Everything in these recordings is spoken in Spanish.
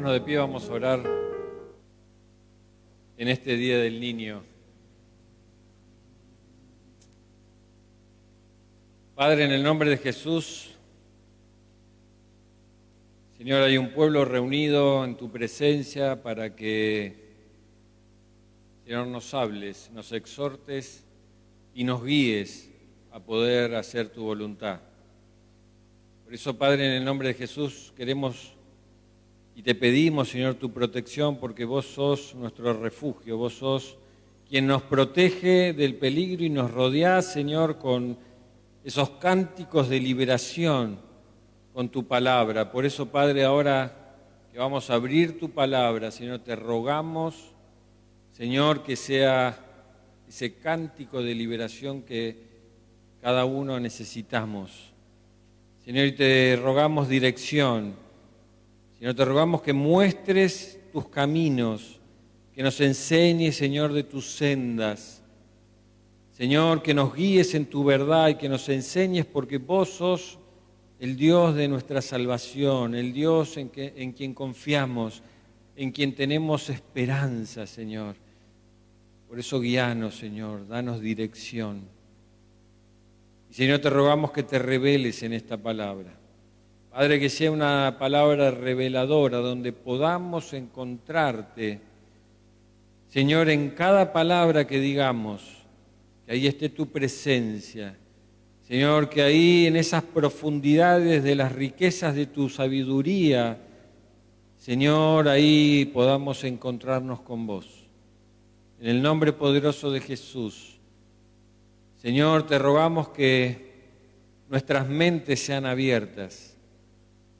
ponernos de pie, vamos a orar en este Día del Niño. Padre, en el nombre de Jesús, Señor, hay un pueblo reunido en tu presencia para que, Señor, nos hables, nos exhortes y nos guíes a poder hacer tu voluntad. Por eso, Padre, en el nombre de Jesús, queremos y te pedimos, Señor, tu protección, porque vos sos nuestro refugio, vos sos quien nos protege del peligro y nos rodeás, Señor, con esos cánticos de liberación, con tu palabra. Por eso, Padre, ahora que vamos a abrir tu palabra, Señor, te rogamos, Señor, que sea ese cántico de liberación que cada uno necesitamos. Señor, y te rogamos dirección. Señor, te rogamos que muestres tus caminos, que nos enseñes, Señor, de tus sendas. Señor, que nos guíes en tu verdad y que nos enseñes, porque vos sos el Dios de nuestra salvación, el Dios en quien confiamos, en quien tenemos esperanza, Señor. Por eso guíanos, Señor, danos dirección. Y Señor, te rogamos que te reveles en esta palabra. Padre, que sea una palabra reveladora, donde podamos encontrarte, Señor, en cada palabra que digamos, que ahí esté tu presencia. Señor, que ahí en esas profundidades de las riquezas de tu sabiduría, Señor, ahí podamos encontrarnos con vos. En el nombre poderoso de Jesús, Señor, te rogamos que nuestras mentes sean abiertas,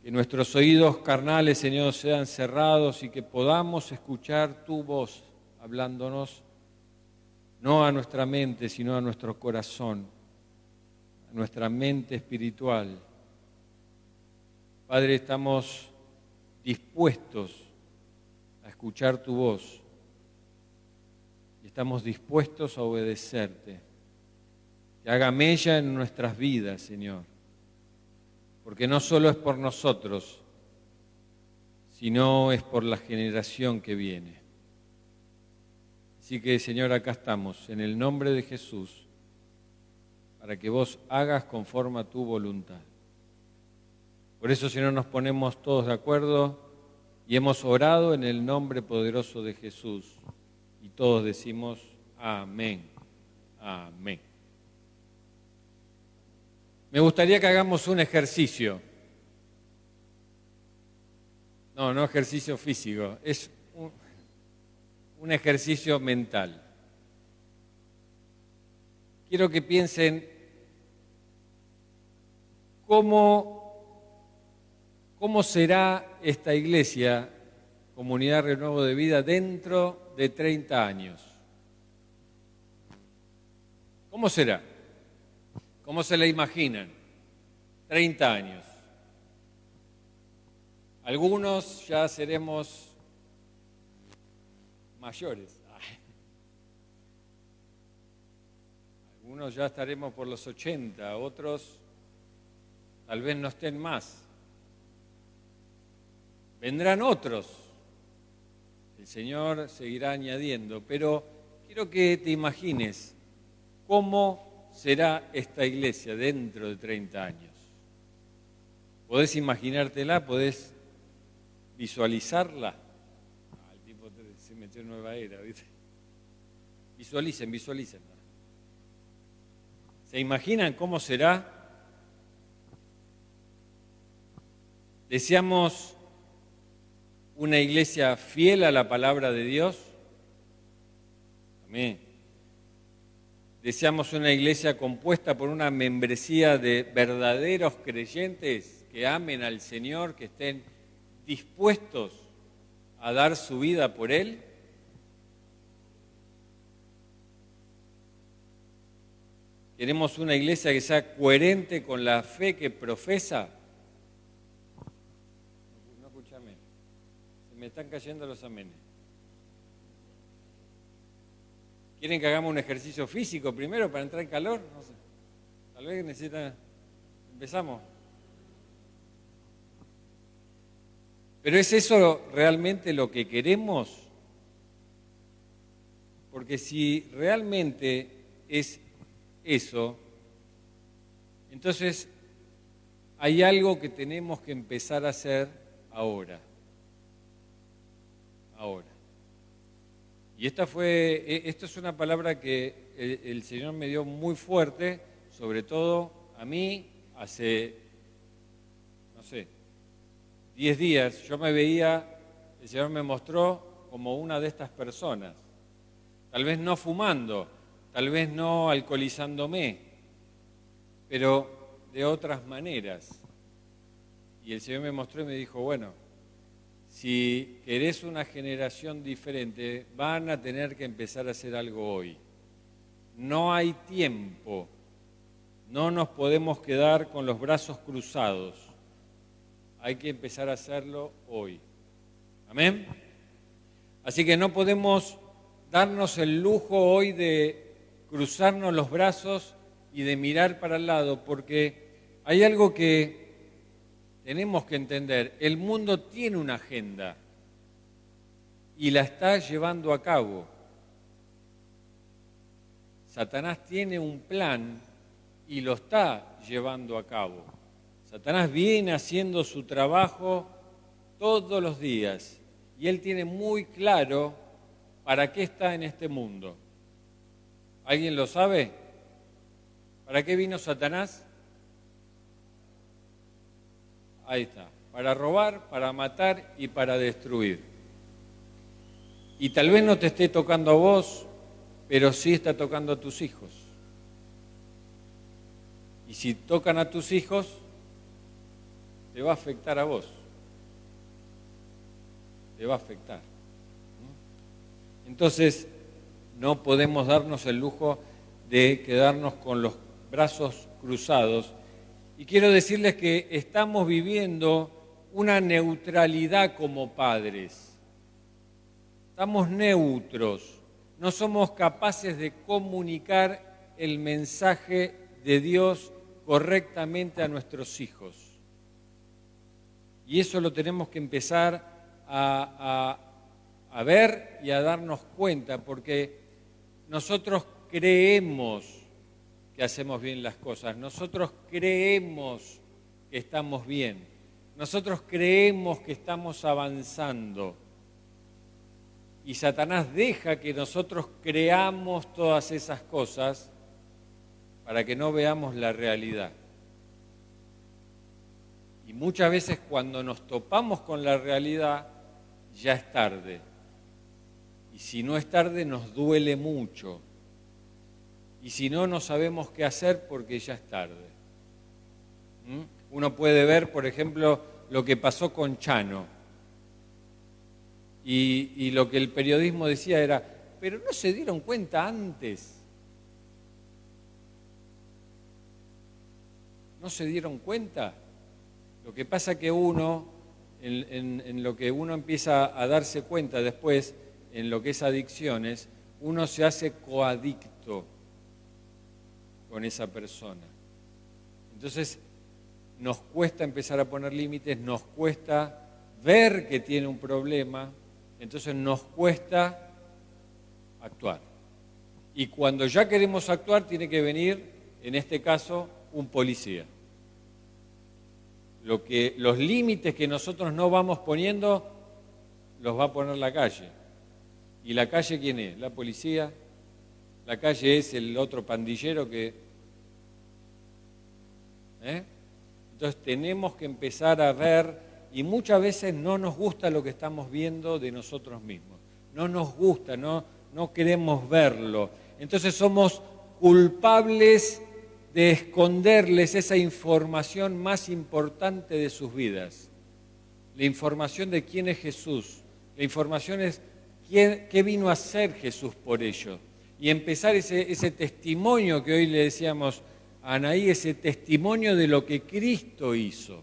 que nuestros oídos carnales, Señor, sean cerrados y que podamos escuchar tu voz hablándonos, no a nuestra mente, sino a nuestro corazón, a nuestra mente espiritual. Padre, estamos dispuestos a escuchar tu voz y estamos dispuestos a obedecerte. Que haga mella en nuestras vidas, Señor. Porque no solo es por nosotros, sino es por la generación que viene. Así que, Señor, acá estamos, en el nombre de Jesús, para que vos hagas conforme a tu voluntad. Por eso, Señor, nos ponemos todos de acuerdo y hemos orado en el nombre poderoso de Jesús. Y todos decimos amén, amén. Me gustaría que hagamos un ejercicio. No ejercicio físico, es un ejercicio mental. Quiero que piensen cómo será esta iglesia, Comunidad Renuevo de Vida, dentro de 30 años. ¿Cómo será? ¿Cómo se la imaginan? 30 años. Algunos ya seremos mayores. Algunos ya estaremos por los 80, otros tal vez no estén más. Vendrán otros. El Señor seguirá añadiendo, pero quiero que te imagines cómo será esta iglesia dentro de 30 años. ¿Podés imaginártela? ¿Podés visualizarla? El tipo se metió en nueva era, ¿viste? Visualicen. ¿Se imaginan cómo será? ¿Deseamos una iglesia fiel a la palabra de Dios? Amén. Deseamos una iglesia compuesta por una membresía de verdaderos creyentes que amen al Señor, que estén dispuestos a dar su vida por Él. Queremos una iglesia que sea coherente con la fe que profesa. No escúchame, se me están cayendo los amenes. ¿Quieren que hagamos un ejercicio físico primero para entrar en calor? No sé. Tal vez necesitan... Empezamos. Pero ¿es eso realmente lo que queremos? Porque si realmente es eso, entonces hay algo que tenemos que empezar a hacer ahora. Ahora. Y esto es una palabra que el Señor me dio muy fuerte, sobre todo a mí, hace, no sé, 10 días. Yo me veía, el Señor me mostró como una de estas personas. Tal vez no fumando, tal vez no alcoholizándome, pero de otras maneras. Y el Señor me mostró y me dijo, bueno, si querés una generación diferente, van a tener que empezar a hacer algo hoy. No hay tiempo, no nos podemos quedar con los brazos cruzados. Hay que empezar a hacerlo hoy. ¿Amén? Así que no podemos darnos el lujo hoy de cruzarnos los brazos y de mirar para el lado, porque hay algo que tenemos que entender. El mundo tiene una agenda y la está llevando a cabo. Satanás tiene un plan y lo está llevando a cabo. Satanás viene haciendo su trabajo todos los días y él tiene muy claro para qué está en este mundo. ¿Alguien lo sabe? ¿Para qué vino Satanás? Ahí está, para robar, para matar y para destruir. Y tal vez no te esté tocando a vos, pero sí está tocando a tus hijos. Y si tocan a tus hijos, te va a afectar a vos. Te va a afectar. Entonces, no podemos darnos el lujo de quedarnos con los brazos cruzados. Y quiero decirles que estamos viviendo una neutralidad como padres. Estamos neutros, no somos capaces de comunicar el mensaje de Dios correctamente a nuestros hijos. Y eso lo tenemos que empezar a ver y a darnos cuenta, porque nosotros creemos que hacemos bien las cosas, nosotros creemos que estamos bien, nosotros creemos que estamos avanzando. Y Satanás deja que nosotros creamos todas esas cosas para que no veamos la realidad. Y muchas veces cuando nos topamos con la realidad, ya es tarde. Y si no es tarde, nos duele mucho. Y si no, no sabemos qué hacer porque ya es tarde. Uno puede ver, por ejemplo, lo que pasó con Chano. Y lo que el periodismo decía era, pero ¿no se dieron cuenta antes? ¿No se dieron cuenta? Lo que pasa que uno, en lo que uno empieza a darse cuenta después, en lo que es adicciones, uno se hace coadicto con esa persona. Entonces, nos cuesta empezar a poner límites, nos cuesta ver que tiene un problema, entonces nos cuesta actuar. Y cuando ya queremos actuar, tiene que venir, en este caso, un policía. Los límites que nosotros no vamos poniendo, los va a poner la calle. ¿Y la calle quién es? La policía. La calle es el otro pandillero que... Entonces tenemos que empezar a ver, y muchas veces no nos gusta lo que estamos viendo de nosotros mismos. No nos gusta, no queremos verlo. Entonces somos culpables de esconderles esa información más importante de sus vidas. La información de quién es Jesús. La información es qué vino a hacer Jesús por ellos. Y empezar ese testimonio que hoy le decíamos a Anaí, ese testimonio de lo que Cristo hizo.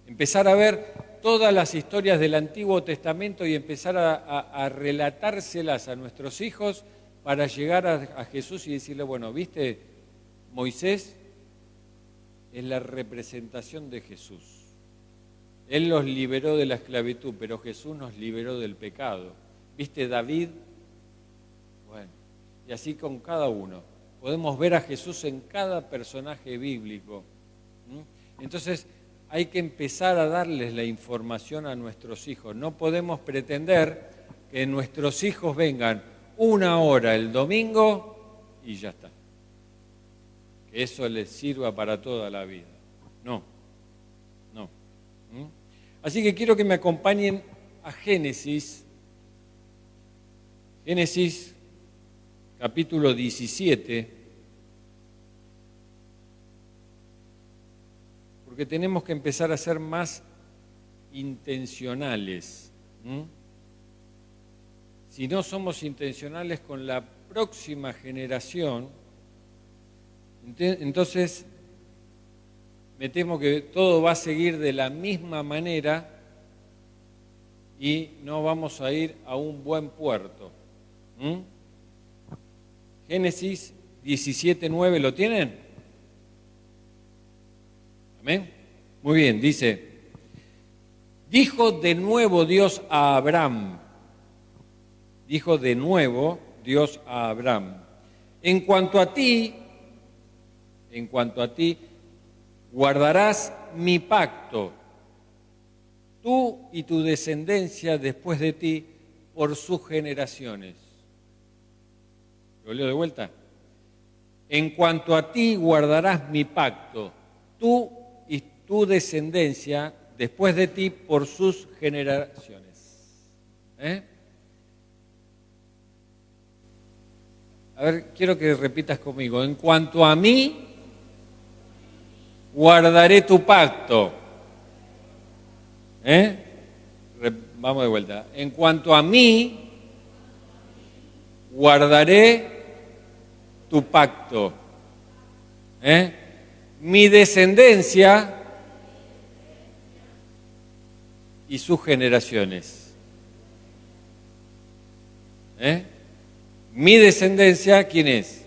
Empezar a ver todas las historias del Antiguo Testamento y empezar a relatárselas a nuestros hijos para llegar a Jesús y decirle, bueno, ¿viste? Moisés es la representación de Jesús. Él los liberó de la esclavitud, pero Jesús nos liberó del pecado. ¿Viste David? Bueno, y así con cada uno. Podemos ver a Jesús en cada personaje bíblico. Entonces, hay que empezar a darles la información a nuestros hijos. No podemos pretender que nuestros hijos vengan 1 hora el domingo y ya está. Que eso les sirva para toda la vida. No. Así que quiero que me acompañen a Génesis. Génesis, capítulo 17. Porque tenemos que empezar a ser más intencionales. Si no somos intencionales con la próxima generación, entonces me temo que todo va a seguir de la misma manera y no vamos a ir a un buen puerto. Génesis 17:9, ¿lo tienen? ¿Amén? Muy bien, dice, dijo de nuevo Dios a Abraham, en cuanto a ti, guardarás mi pacto, tú y tu descendencia después de ti, por sus generaciones. ¿Lo leo de vuelta? En cuanto a ti guardarás mi pacto, tú y tu descendencia después de ti por sus generaciones. A ver, quiero que repitas conmigo. En cuanto a mí, guardaré tu pacto. Vamos de vuelta. En cuanto a mí, guardaré tu pacto. Mi descendencia y sus generaciones. Mi descendencia, ¿quién es?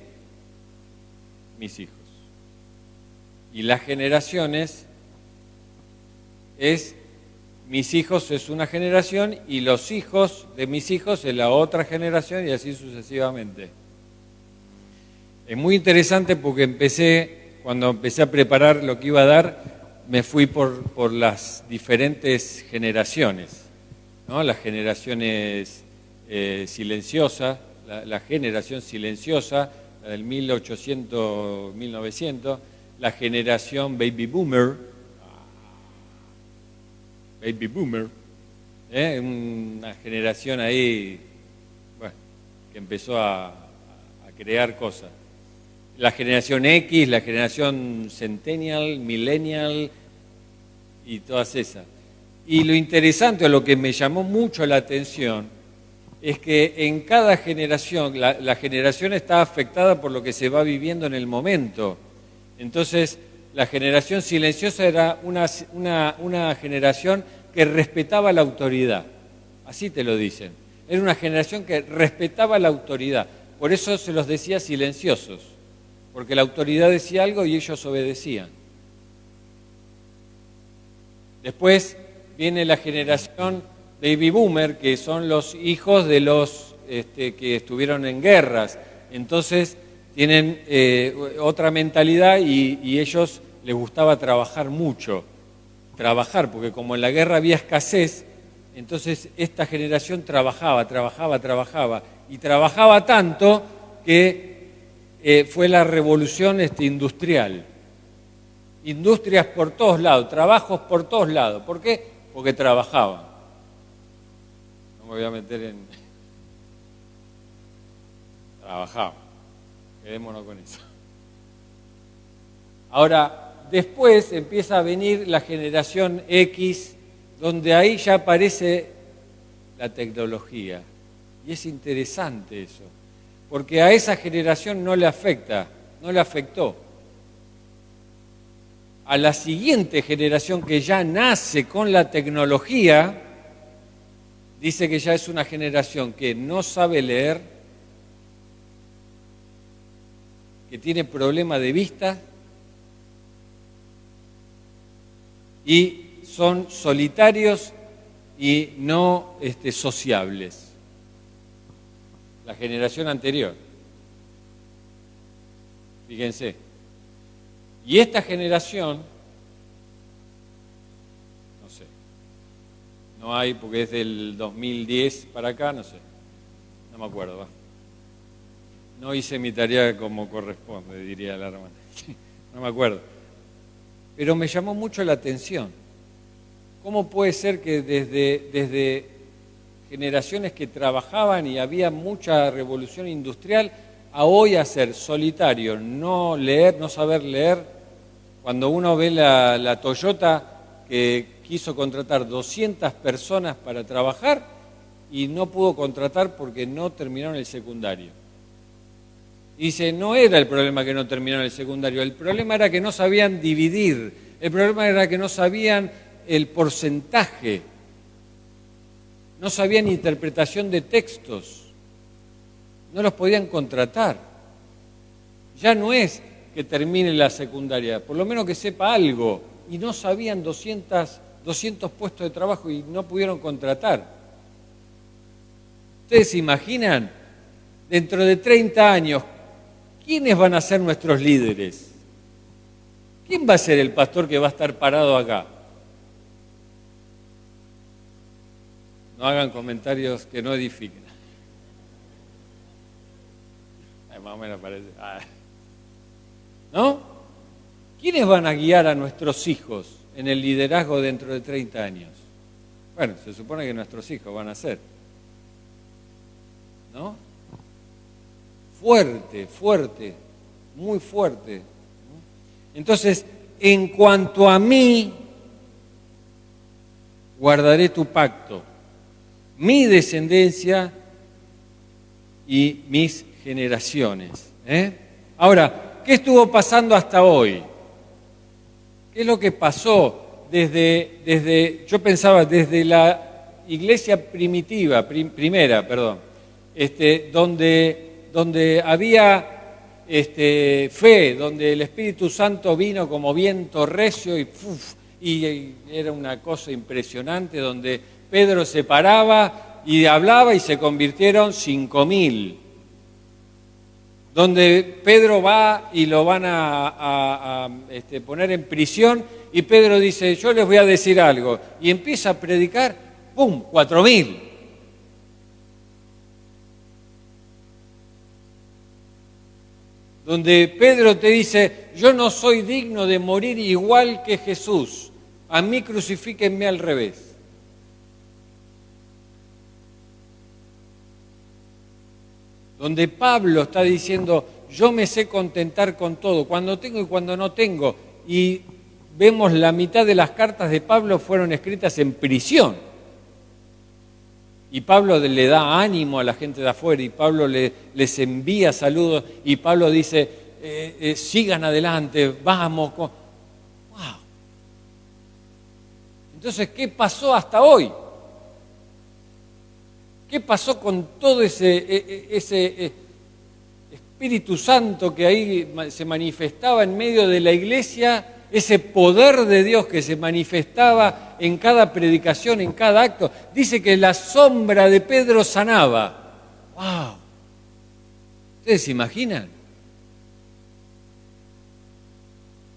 Mis hijos. Y las generaciones es, mis hijos es una generación y los hijos de mis hijos es la otra generación y así sucesivamente. Es muy interesante porque cuando empecé a preparar lo que iba a dar, me fui por las diferentes generaciones, ¿no? Las generaciones silenciosas, la generación silenciosa, la del 1800, 1900, la generación baby boomer, una generación ahí, bueno, que empezó a crear cosas. La generación X, la generación Centennial, Millennial y todas esas. Y lo interesante, o lo que me llamó mucho la atención, es que en cada generación, la generación está afectada por lo que se va viviendo en el momento. Entonces, la generación silenciosa era una generación que respetaba la autoridad. Así te lo dicen. Era una generación que respetaba la autoridad. Por eso se los decía silenciosos. Porque la autoridad decía algo y ellos obedecían. Después viene la generación baby boomer, que son los hijos de los que estuvieron en guerras. Entonces tienen otra mentalidad y ellos les gustaba trabajar mucho. Porque como en la guerra había escasez, entonces esta generación trabajaba. Y trabajaba tanto que fue la revolución industrial. Industrias por todos lados, trabajos por todos lados. ¿Por qué? Porque trabajaban. No me voy a meter en... Trabajaban. Quedémonos con eso. Ahora, después empieza a venir la generación X, donde ahí ya aparece la tecnología. Y es interesante eso. Porque a esa generación no le afectó. A la siguiente generación que ya nace con la tecnología, dice que ya es una generación que no sabe leer, que tiene problema de vista y son solitarios y no sociables. La generación anterior. Fíjense. Y esta generación, no sé, no hay, porque es del 2010 para acá, no sé, no me acuerdo. ¿Va? No hice mi tarea como corresponde, diría la hermana. No me acuerdo. Pero me llamó mucho la atención. ¿Cómo puede ser que desde generaciones que trabajaban y había mucha revolución industrial, a hoy hacer solitario, no leer, no saber leer? Cuando uno ve la Toyota que quiso contratar 200 personas para trabajar y no pudo contratar porque no terminaron el secundario. Dice, no era el problema que no terminaron el secundario, el problema era que no sabían dividir, el problema era que no sabían el porcentaje, no sabían interpretación de textos, no los podían contratar. Ya no es que termine la secundaria, por lo menos que sepa algo, y no sabían 200 puestos de trabajo y no pudieron contratar. ¿Ustedes se imaginan? Dentro de 30 años, ¿quiénes van a ser nuestros líderes? ¿Quién va a ser el pastor que va a estar parado acá? No hagan comentarios que no edifiquen. Más o menos parece. ¿No? ¿Quiénes van a guiar a nuestros hijos en el liderazgo dentro de 30 años? Bueno, se supone que nuestros hijos van a ser. ¿No? Fuerte, fuerte, muy fuerte. Entonces, en cuanto a mí, guardaré tu pacto, mi descendencia y mis generaciones. Ahora, ¿qué estuvo pasando hasta hoy? ¿Qué es lo que pasó yo pensaba, desde la iglesia primera, donde había fe, donde el Espíritu Santo vino como viento recio y era una cosa impresionante, donde Pedro se paraba y hablaba y se convirtieron 5.000. Donde Pedro va y lo van a poner en prisión y Pedro dice, yo les voy a decir algo. Y empieza a predicar, ¡pum!, 4.000. Donde Pedro te dice, yo no soy digno de morir igual que Jesús, a mí crucifíquenme al revés. Donde Pablo está diciendo, yo me sé contentar con todo, cuando tengo y cuando no tengo. Y vemos la mitad de las cartas de Pablo fueron escritas en prisión. Y Pablo le da ánimo a la gente de afuera, y Pablo les envía saludos, y Pablo dice, sigan adelante, vamos. ¡Wow! Entonces, ¿qué pasó hasta hoy? ¿Qué pasó con todo ese Espíritu Santo que ahí se manifestaba en medio de la iglesia? Ese poder de Dios que se manifestaba en cada predicación, en cada acto. Dice que la sombra de Pedro sanaba. ¡Wow! ¿Ustedes se imaginan?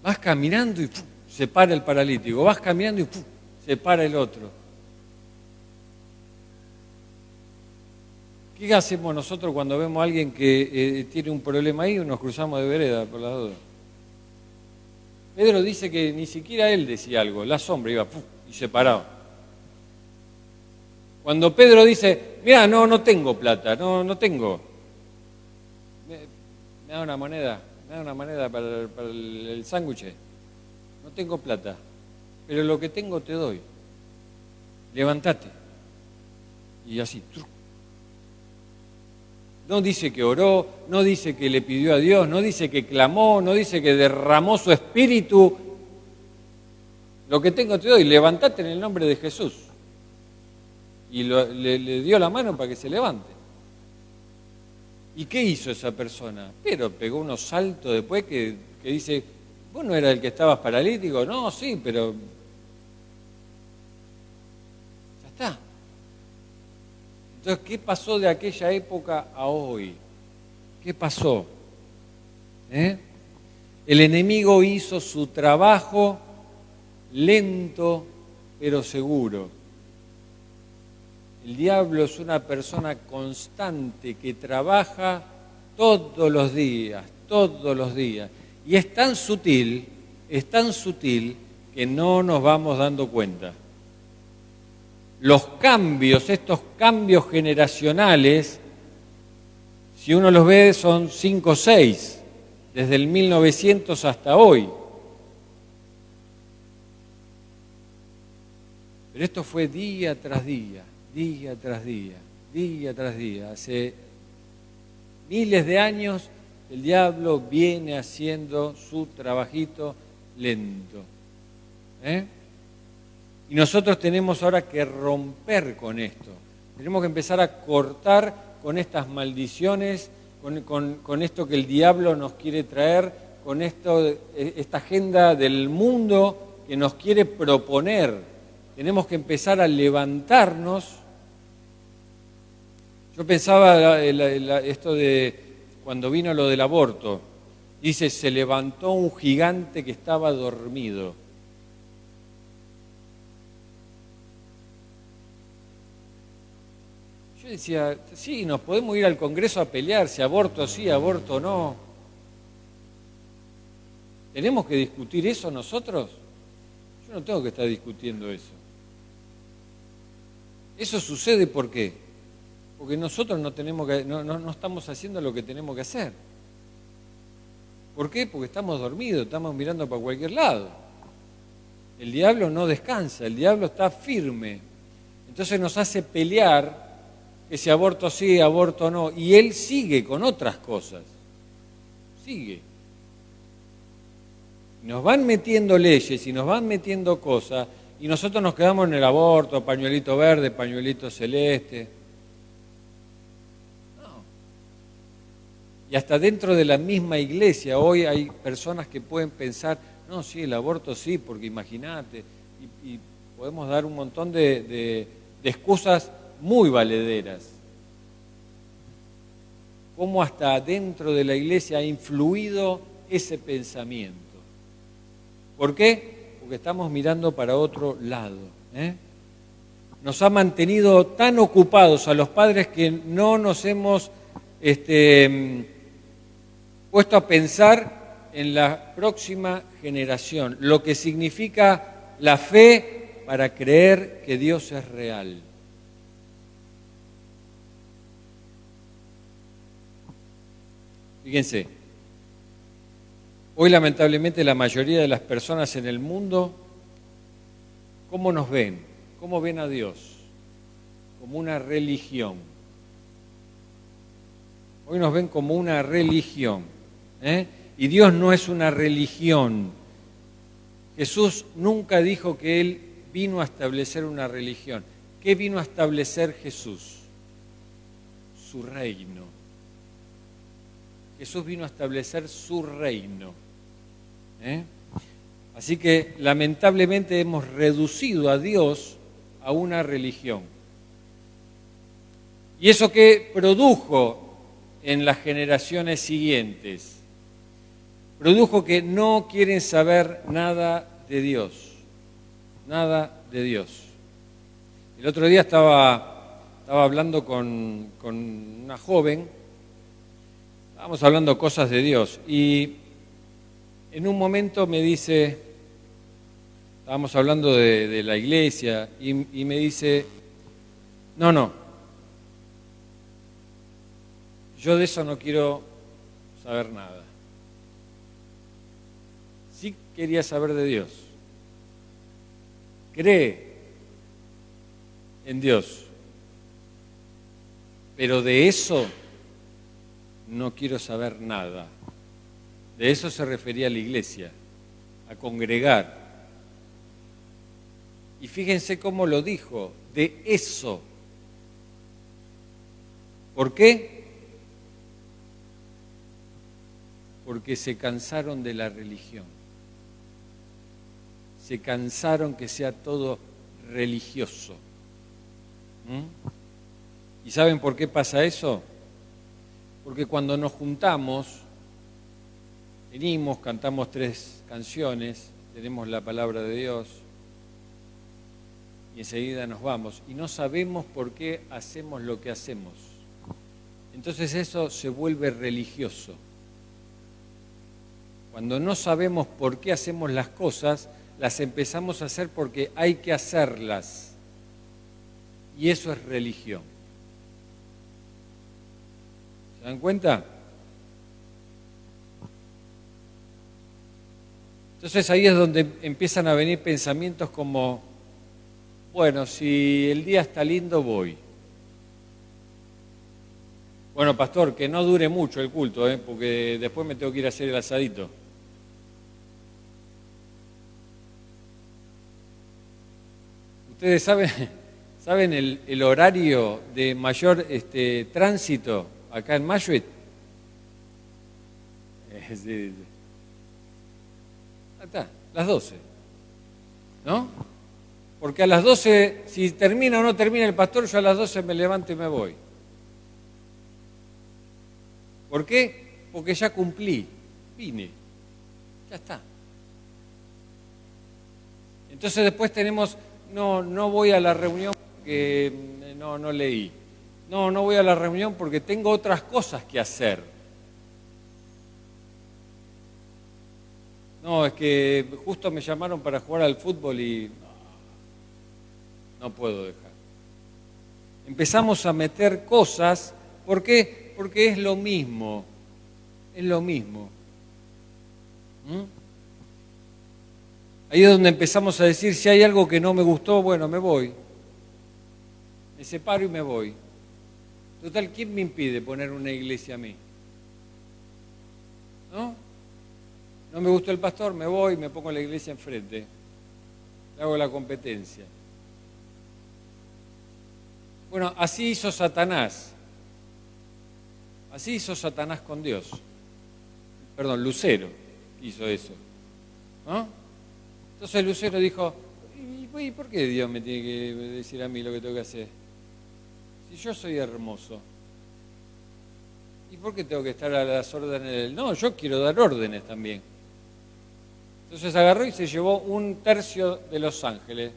Vas caminando y ¡pum!, se para el paralítico. Vas caminando y ¡pum!, se para el otro. ¿Qué hacemos nosotros cuando vemos a alguien que tiene un problema ahí y nos cruzamos de vereda por la duda? Pedro dice que ni siquiera él decía algo, la sombra iba ¡puf!, y se paraba. Cuando Pedro dice, mira, no tengo plata, no tengo. ¿Me da una moneda? ¿Me da una moneda para el sándwich? No tengo plata, pero lo que tengo te doy. Levántate. Y así, ¡truc! No dice que oró, no dice que le pidió a Dios, no dice que clamó, no dice que derramó su espíritu. Lo que tengo te doy, levántate en el nombre de Jesús. Y le dio la mano para que se levante. ¿Y qué hizo esa persona? Pero pegó unos saltos después que dice, ¿vos no eras el que estabas paralítico? No, sí, pero Entonces, ¿qué pasó de aquella época a hoy? ¿Qué pasó? El enemigo hizo su trabajo lento pero seguro. El diablo es una persona constante que trabaja todos los días. Y es tan sutil que no nos vamos dando cuenta. Los cambios, estos cambios generacionales, si uno los ve, son 5 o 6, desde el 1900 hasta hoy. Pero esto fue día tras día. Hace miles de años el diablo viene haciendo su trabajito lento. Y nosotros tenemos ahora que romper con esto. Tenemos que empezar a cortar con estas maldiciones, con esto que el diablo nos quiere traer, con esta agenda del mundo que nos quiere proponer. Tenemos que empezar a levantarnos. Yo pensaba esto de cuando vino lo del aborto. Dice, se levantó un gigante que estaba dormido. Yo decía, sí, nos podemos ir al Congreso a pelear, si aborto sí, aborto no. ¿Tenemos que discutir eso nosotros? Yo no tengo que estar discutiendo eso. Eso sucede ¿por qué? Porque nosotros no estamos haciendo lo que tenemos que hacer. ¿Por qué? Porque estamos dormidos, estamos mirando para cualquier lado. El diablo no descansa, el diablo está firme. Entonces nos hace pelear que si aborto sí, aborto no. Y él sigue con otras cosas. Sigue. Nos van metiendo leyes y nos van metiendo cosas y nosotros nos quedamos en el aborto, pañuelito verde, pañuelito celeste. No. Y hasta dentro de la misma iglesia hoy hay personas que pueden pensar, no, sí, el aborto sí, porque imagínate, y podemos dar un montón de excusas muy valederas. Cómo hasta dentro de la iglesia ha influido ese pensamiento. ¿Por qué? Porque estamos mirando para otro lado. Nos ha mantenido tan ocupados a los padres que no nos hemos puesto a pensar en la próxima generación, lo que significa la fe para creer que Dios es real. Fíjense, hoy lamentablemente la mayoría de las personas en el mundo, ¿cómo nos ven? ¿Cómo ven a Dios? Como una religión. Hoy nos ven como una religión. Y Dios no es una religión. Jesús nunca dijo que Él vino a establecer una religión. ¿Qué vino a establecer Jesús? Su reino. Jesús vino a establecer su reino. Así que lamentablemente hemos reducido a Dios a una religión. ¿Y eso qué produjo en las generaciones siguientes? Produjo que no quieren saber nada de Dios. Nada de Dios. El otro día estaba hablando con una joven. Estábamos hablando cosas de Dios y en un momento me dice, estábamos hablando de la iglesia y me dice, no, yo de eso no quiero saber nada. Sí quería saber de Dios. Cree en Dios, pero de eso no quiero saber nada. De eso se refería a la iglesia, a congregar. Y fíjense cómo lo dijo, de eso. ¿Por qué? Porque se cansaron de la religión. Se cansaron que sea todo religioso. ¿Y saben por qué pasa eso? Porque cuando nos juntamos, venimos, cantamos 3 canciones, tenemos la palabra de Dios y enseguida nos vamos y no sabemos por qué hacemos lo que hacemos. Entonces eso se vuelve religioso. Cuando no sabemos por qué hacemos las cosas, las empezamos a hacer porque hay que hacerlas. Y eso es religión. ¿Se dan cuenta? Entonces ahí es donde empiezan a venir pensamientos como, bueno, si el día está lindo, voy. Bueno, pastor, que no dure mucho el culto, porque después me tengo que ir a hacer el asadito. ¿Ustedes saben el horario de mayor tránsito acá en Mayhuit? Sí. Está, las 12, ¿no? Porque a las 12, si termina o no termina el pastor, yo a las 12 me levanto y me voy. ¿Por qué? Porque ya cumplí, vine, ya está. Entonces después tenemos, no voy a la reunión porque no leí. No voy a la reunión porque tengo otras cosas que hacer. No, es que justo me llamaron para jugar al fútbol y no puedo dejar. Empezamos a meter cosas, ¿por qué? Porque es lo mismo, es lo mismo. Ahí es donde empezamos a decir, si hay algo que no me gustó, bueno, me voy. Me separo y me voy. Total, ¿quién me impide poner una iglesia a mí? ¿No? No me gustó el pastor, me voy, me pongo la iglesia enfrente. Le hago la competencia. Bueno, así hizo Satanás. Así hizo Satanás con Dios. Perdón, Lucero hizo eso. ¿No? Entonces Lucero dijo, ¿y por qué Dios me tiene que decir a mí lo que tengo que hacer? Si yo soy hermoso. ¿Y por qué tengo que estar a las órdenes de él? No, yo quiero dar órdenes también. Entonces agarró y se llevó 1/3 de los ángeles.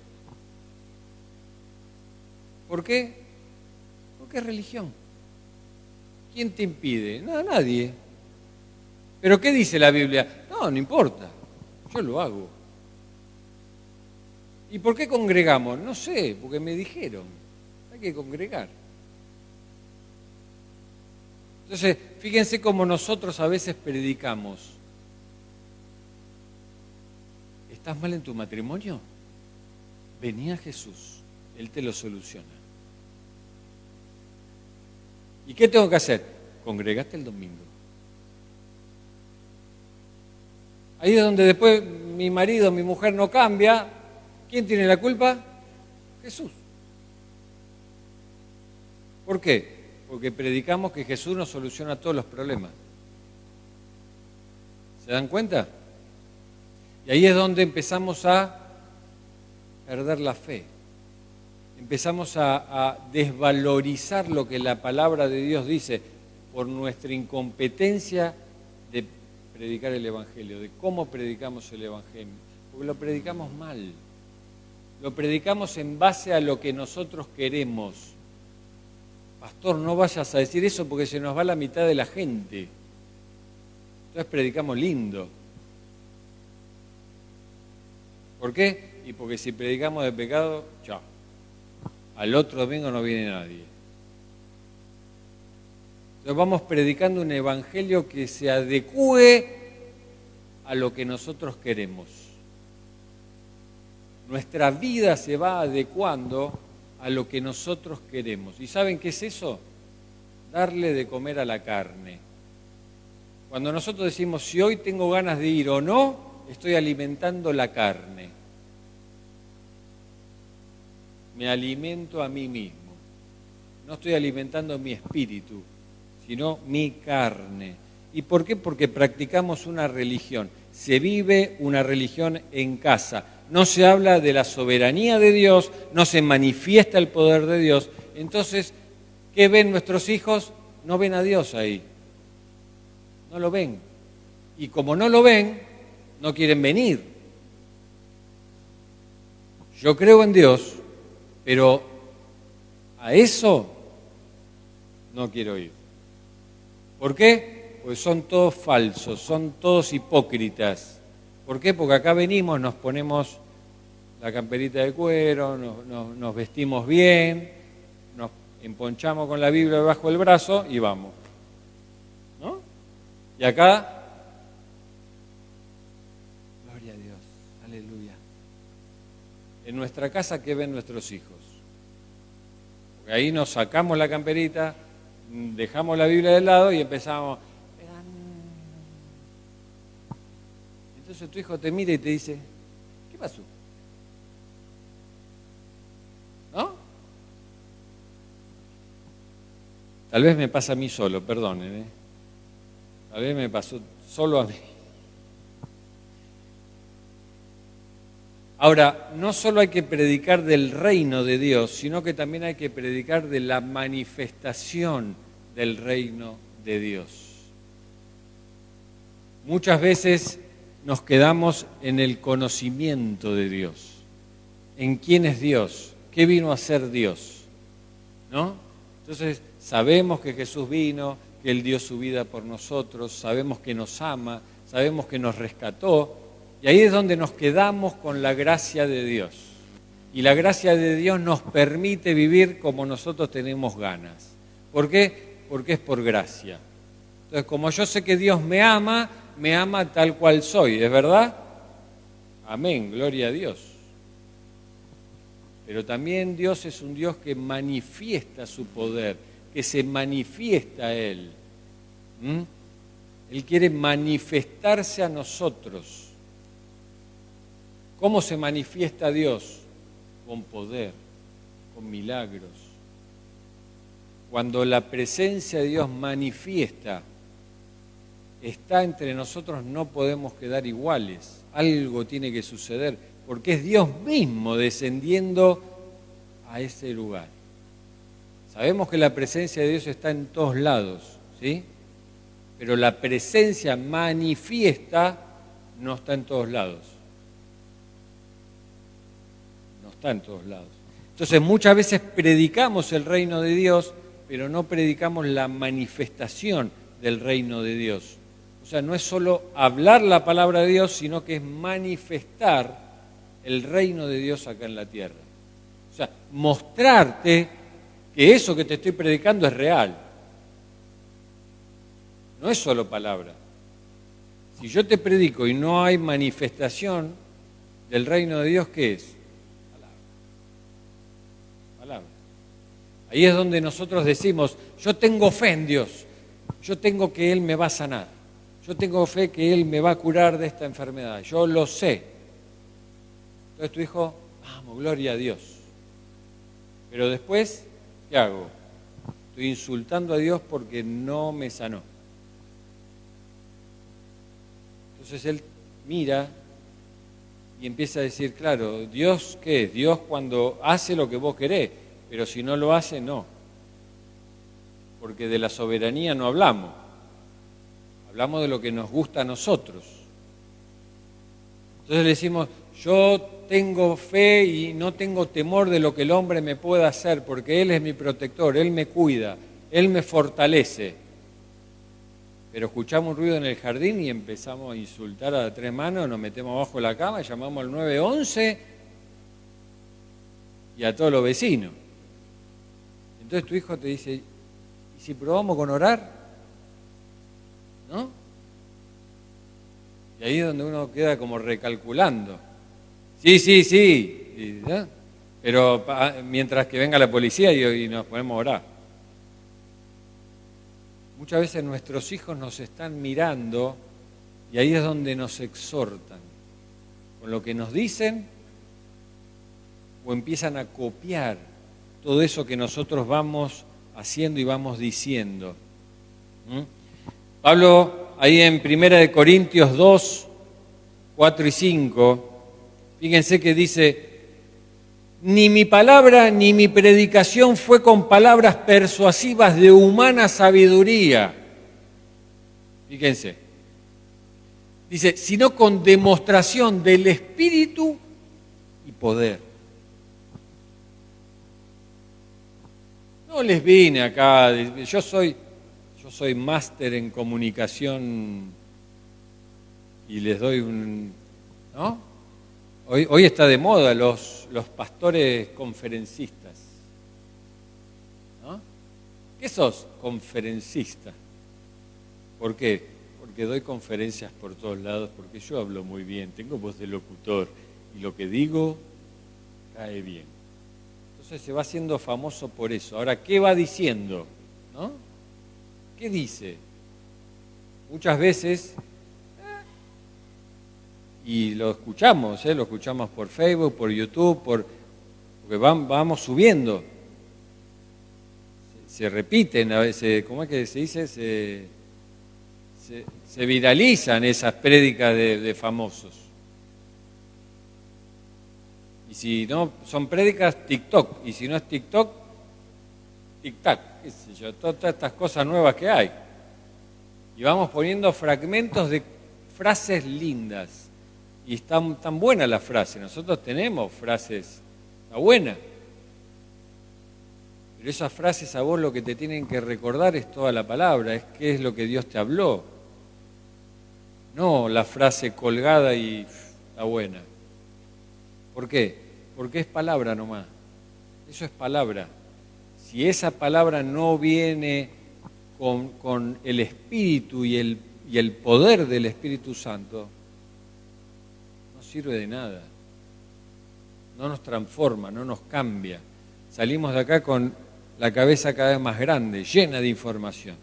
¿Por qué? Porque es religión. ¿Quién te impide? No, nadie. ¿Pero qué dice la Biblia? No importa, yo lo hago. ¿Y por qué congregamos? No sé, porque me dijeron, hay que congregar. Entonces, fíjense cómo nosotros a veces predicamos. ¿Estás mal en tu matrimonio? Vení a Jesús, Él te lo soluciona. ¿Y qué tengo que hacer? Congregate el domingo. Ahí es donde después mi marido, mi mujer no cambia. ¿Quién tiene la culpa? Jesús. ¿Por qué? Porque predicamos que Jesús nos soluciona todos los problemas. ¿Se dan cuenta? Y ahí es donde empezamos a perder la fe. Empezamos a desvalorizar lo que la palabra de Dios dice por nuestra incompetencia de predicar el Evangelio, de cómo predicamos el Evangelio. Porque lo predicamos mal. Lo predicamos en base a lo que nosotros queremos. Pastor, no vayas a decir eso porque se nos va la mitad de la gente. Entonces predicamos lindo. ¿Por qué? Y porque si predicamos de pecado, chao. Al otro domingo no viene nadie. Entonces vamos predicando un evangelio que se adecúe a lo que nosotros queremos. Nuestra vida se va adecuando a lo que nosotros queremos. ¿Y saben qué es eso? Darle de comer a la carne. Cuando nosotros decimos, si hoy tengo ganas de ir o no, estoy alimentando la carne. Me alimento a mí mismo. No estoy alimentando mi espíritu, sino mi carne. ¿Y por qué? Porque practicamos una religión. Se vive una religión en casa. No se habla de la soberanía de Dios, no se manifiesta el poder de Dios. Entonces, ¿Qué ven nuestros hijos? No ven a Dios ahí. No lo ven. Y como no lo ven, no quieren venir. Yo creo en Dios, pero a eso no quiero ir. ¿Por qué? Pues son todos falsos, son todos hipócritas. ¿Por qué? Porque acá venimos, nos ponemos la camperita de cuero, nos vestimos bien, nos emponchamos con la Biblia debajo del brazo y vamos. ¿No? Y acá, gloria a Dios, aleluya. En nuestra casa, ¿qué ven nuestros hijos? Porque ahí nos sacamos la camperita, dejamos la Biblia de lado y empezamos. Entonces tu hijo te mira y te dice, ¿qué pasó? ¿No? Tal vez me pasa a mí solo, perdonen, ¿eh? Tal vez me pasó solo a mí. Ahora, no solo hay que predicar del reino de Dios, sino que también hay que predicar de la manifestación del reino de Dios. Muchas veces nos quedamos en el conocimiento de Dios, en quién es Dios, qué vino a ser Dios, ¿no? Entonces, sabemos que Jesús vino, que Él dio su vida por nosotros, sabemos que nos ama, sabemos que nos rescató, y ahí es donde nos quedamos con la gracia de Dios. Y la gracia de Dios nos permite vivir como nosotros tenemos ganas. ¿Por qué? Porque es por gracia. Entonces, como yo sé que Dios me ama tal cual soy, ¿es verdad? Amén, gloria a Dios. Pero también Dios es un Dios que manifiesta su poder, que se manifiesta a Él. Él quiere manifestarse a nosotros. ¿Cómo se manifiesta Dios? Con poder, con milagros. Cuando la presencia de Dios manifiesta, está entre nosotros, no podemos quedar iguales. Algo tiene que suceder, porque es Dios mismo descendiendo a ese lugar. Sabemos que la presencia de Dios está en todos lados, ¿sí? Pero la presencia manifiesta no está en todos lados. No está en todos lados. Entonces muchas veces predicamos el reino de Dios, pero no predicamos la manifestación del reino de Dios. O sea, no es solo hablar la palabra de Dios, sino que es manifestar el reino de Dios acá en la tierra. O sea, mostrarte que eso que te estoy predicando es real. No es solo palabra. Si yo te predico y no hay manifestación del reino de Dios, ¿qué es? Palabra. Ahí es donde nosotros decimos, yo tengo fe en Dios, yo tengo que Él me va a sanar, yo tengo fe que Él me va a curar de esta enfermedad, yo lo sé. Entonces tu hijo, vamos, gloria a Dios. Pero después, ¿qué hago? Estoy insultando a Dios porque no me sanó. Entonces él mira y empieza a decir, claro, ¿Dios qué es? Dios cuando hace lo que vos querés, pero si no lo hace, no. Porque de la soberanía no hablamos. Hablamos de lo que nos gusta a nosotros. Entonces le decimos, yo tengo fe y no tengo temor de lo que el hombre me pueda hacer, porque Él es mi protector, Él me cuida, Él me fortalece. Pero escuchamos un ruido en el jardín y empezamos a insultar a tres manos, nos metemos abajo de la cama, llamamos al 911 y a todos los vecinos. Entonces tu hijo te dice, ¿y si probamos con orar? ¿No? Y ahí es donde uno queda como recalculando. Sí, ¿no? Pero mientras que venga la policía y nos ponemos a orar. Muchas veces nuestros hijos nos están mirando y ahí es donde nos exhortan. Con lo que nos dicen o empiezan a copiar todo eso que nosotros vamos haciendo y vamos diciendo. Pablo, ahí en 1 Corintios 2, 4 y 5, fíjense que dice, Ni mi palabra ni mi predicación fue con palabras persuasivas de humana sabiduría. Fíjense. Dice, sino con demostración del Espíritu y poder. No les vine acá, yo soy máster en comunicación y les doy ¿no? Hoy está de moda los pastores conferencistas. ¿No? ¿Qué sos? Conferencista. ¿Por qué? Porque doy conferencias por todos lados, porque yo hablo muy bien, tengo voz de locutor y lo que digo cae bien. Entonces se va haciendo famoso por eso. Ahora, ¿qué va diciendo? ¿No? ¿Qué dice? Muchas veces, y lo escuchamos por Facebook, por YouTube, porque vamos subiendo. Se repiten a veces, ¿cómo es que se dice? Se viralizan esas prédicas de famosos. Y si no, son prédicas TikTok, y si no es TikTok, tic-tac, qué sé yo, todas estas cosas nuevas que hay. Y vamos poniendo fragmentos de frases lindas. Y están tan buenas las frases. Nosotros tenemos frases, está buena. Pero esas frases a vos lo que te tienen que recordar es toda la palabra, es qué es lo que Dios te habló. No la frase colgada y está buena. ¿Por qué? Porque es palabra nomás. Eso es palabra. Si esa palabra no viene con el Espíritu y el poder del Espíritu Santo, no sirve de nada. No nos transforma, no nos cambia. Salimos de acá con la cabeza cada vez más grande, llena de información.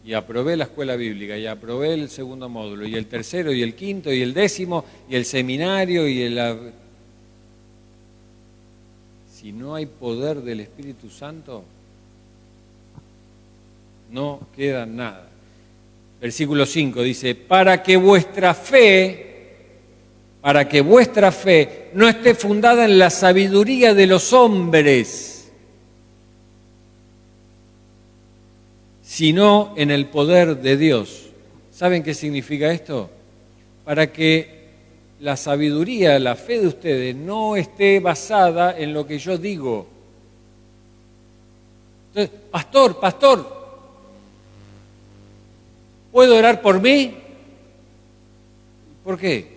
Y aprobé la escuela bíblica, y aprobé el segundo módulo, y el tercero, y el quinto, y el décimo, y el seminario, y Si no hay poder del Espíritu Santo, no queda nada. Versículo 5 dice, para que vuestra fe no esté fundada en la sabiduría de los hombres, sino en el poder de Dios. ¿Saben qué significa esto? Para que la sabiduría, la fe de ustedes no esté basada en lo que yo digo. Entonces, pastor, ¿puedo orar por mí? ¿Por qué?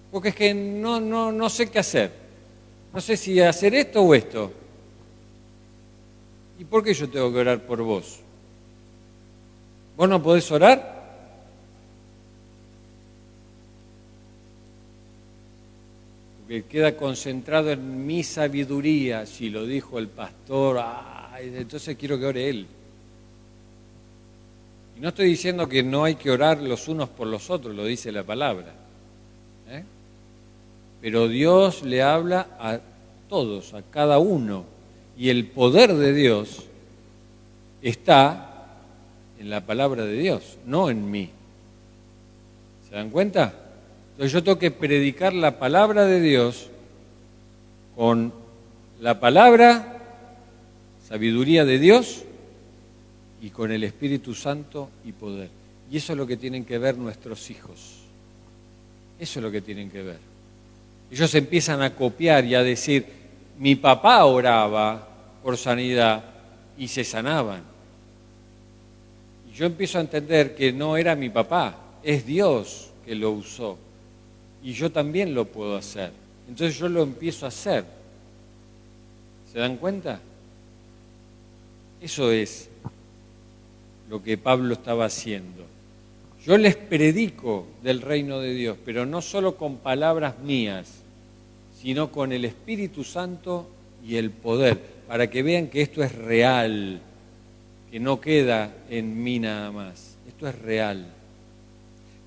Porque es que no sé qué hacer. No sé si hacer esto o esto. ¿Y por qué yo tengo que orar por vos? ¿Vos no podés orar? Porque queda concentrado en mi sabiduría, si lo dijo el pastor, entonces quiero que ore él. Y no estoy diciendo que no hay que orar los unos por los otros, lo dice la palabra. Pero Dios le habla a todos, a cada uno. Y el poder de Dios está en la palabra de Dios, no en mí. ¿Se dan cuenta? Entonces yo tengo que predicar la palabra de Dios con la palabra, sabiduría de Dios, y con el Espíritu Santo y poder. Y eso es lo que tienen que ver nuestros hijos. Eso es lo que tienen que ver. Ellos empiezan a copiar y a decir, mi papá oraba por sanidad y se sanaban. Y yo empiezo a entender que no era mi papá, es Dios que lo usó. Y yo también lo puedo hacer. Entonces yo lo empiezo a hacer. ¿Se dan cuenta? Eso es lo que Pablo estaba haciendo. Yo les predico del reino de Dios, pero no solo con palabras mías, sino con el Espíritu Santo y el poder, para que vean que esto es real, que no queda en mí nada más. Esto es real.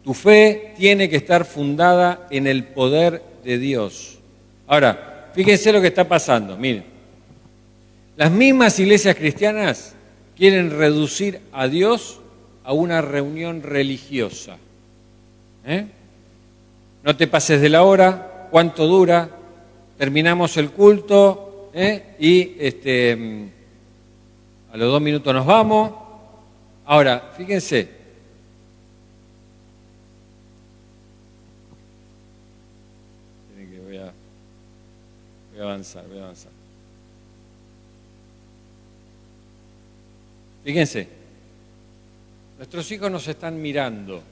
Tu fe tiene que estar fundada en el poder de Dios. Ahora, fíjense lo que está pasando, miren. Las mismas iglesias cristianas quieren reducir a Dios a una reunión religiosa. No te pases de la hora, cuánto dura, terminamos el culto y a los 2 minutos nos vamos. Ahora, fíjense, voy a avanzar. Fíjense, nuestros hijos nos están mirando.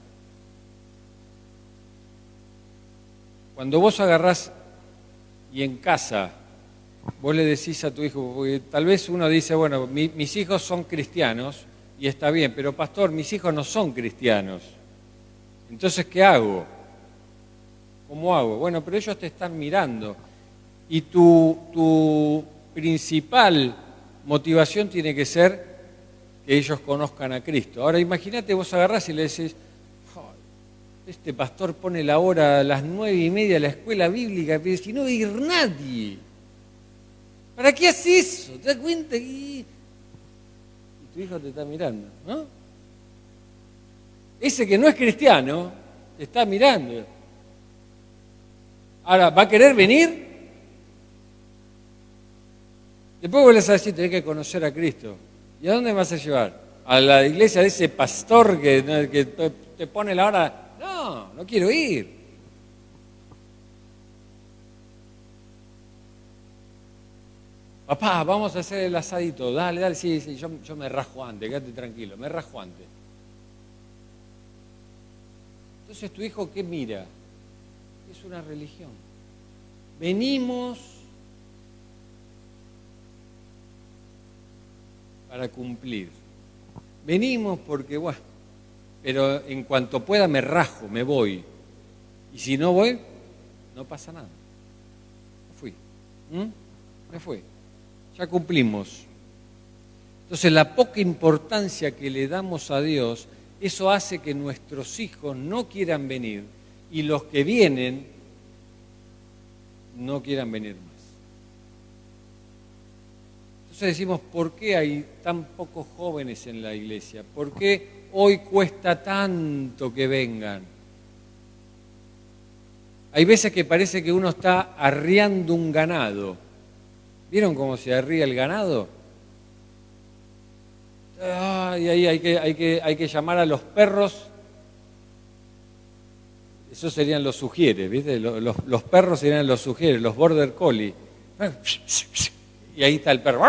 Cuando vos agarrás y en casa vos le decís a tu hijo, porque tal vez uno dice, bueno, mis hijos son cristianos y está bien, pero pastor, mis hijos no son cristianos. Entonces, ¿qué hago? ¿Cómo hago? Bueno, pero ellos te están mirando y tu principal motivación tiene que ser que ellos conozcan a Cristo. Ahora imagínate, vos agarrás y le decís, este pastor pone la hora a las 9:30 de la escuela bíblica, pero si no va a ir nadie. ¿Para qué haces eso? ¿Te das cuenta? Y tu hijo te está mirando, ¿no? Ese que no es cristiano te está mirando. Ahora, ¿va a querer venir? Después vuelves a decir, tenés que conocer a Cristo. ¿Y a dónde me vas a llevar? ¿A la iglesia de ese pastor que te pone la hora? No quiero ir. Papá, vamos a hacer el asadito. Dale, sí, yo me rajo antes, quédate tranquilo, me rajo antes. Entonces, ¿tu hijo qué mira? Es una religión. Venimos para cumplir. Venimos porque, bueno, pero en cuanto pueda me rajo, me voy. Y si no voy, no pasa nada. Me fui. Me fui. Ya cumplimos. Entonces, la poca importancia que le damos a Dios, eso hace que nuestros hijos no quieran venir y los que vienen no quieran venir más. Entonces decimos, ¿por qué hay tan pocos jóvenes en la iglesia? ¿Por qué hoy cuesta tanto que vengan? Hay veces que parece que uno está arriando un ganado. ¿Vieron cómo se arría el ganado? Y ahí hay que llamar a los perros. Esos serían los sugieres, ¿viste? Los perros serían los sugieres, los border collie. Y ahí está el perro.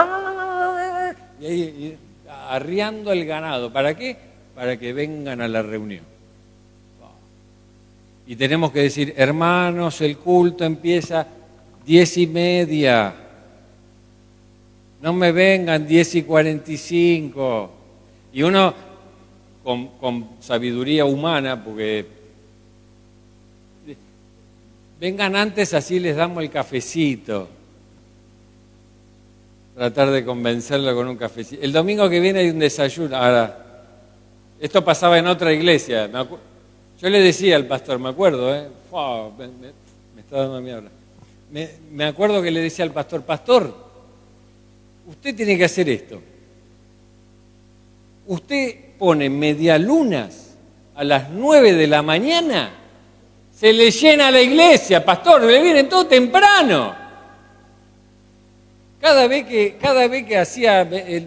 Y ahí arriando el ganado. ¿Para qué? Para que vengan a la reunión. Y tenemos que decir, hermanos, el culto empieza 10:30. No me vengan 10:45. Y uno, con sabiduría humana, porque vengan antes, así les damos el cafecito. Tratar de convencerlo con un cafecito. El domingo que viene hay un desayuno. Ahora, esto pasaba en otra iglesia. Yo le decía al pastor, me acuerdo, me está dando miedo. Me acuerdo que le decía al pastor, usted tiene que hacer esto. Usted pone medialunas a las 9 de la mañana, se le llena la iglesia, pastor, le vienen todo temprano. Cada vez que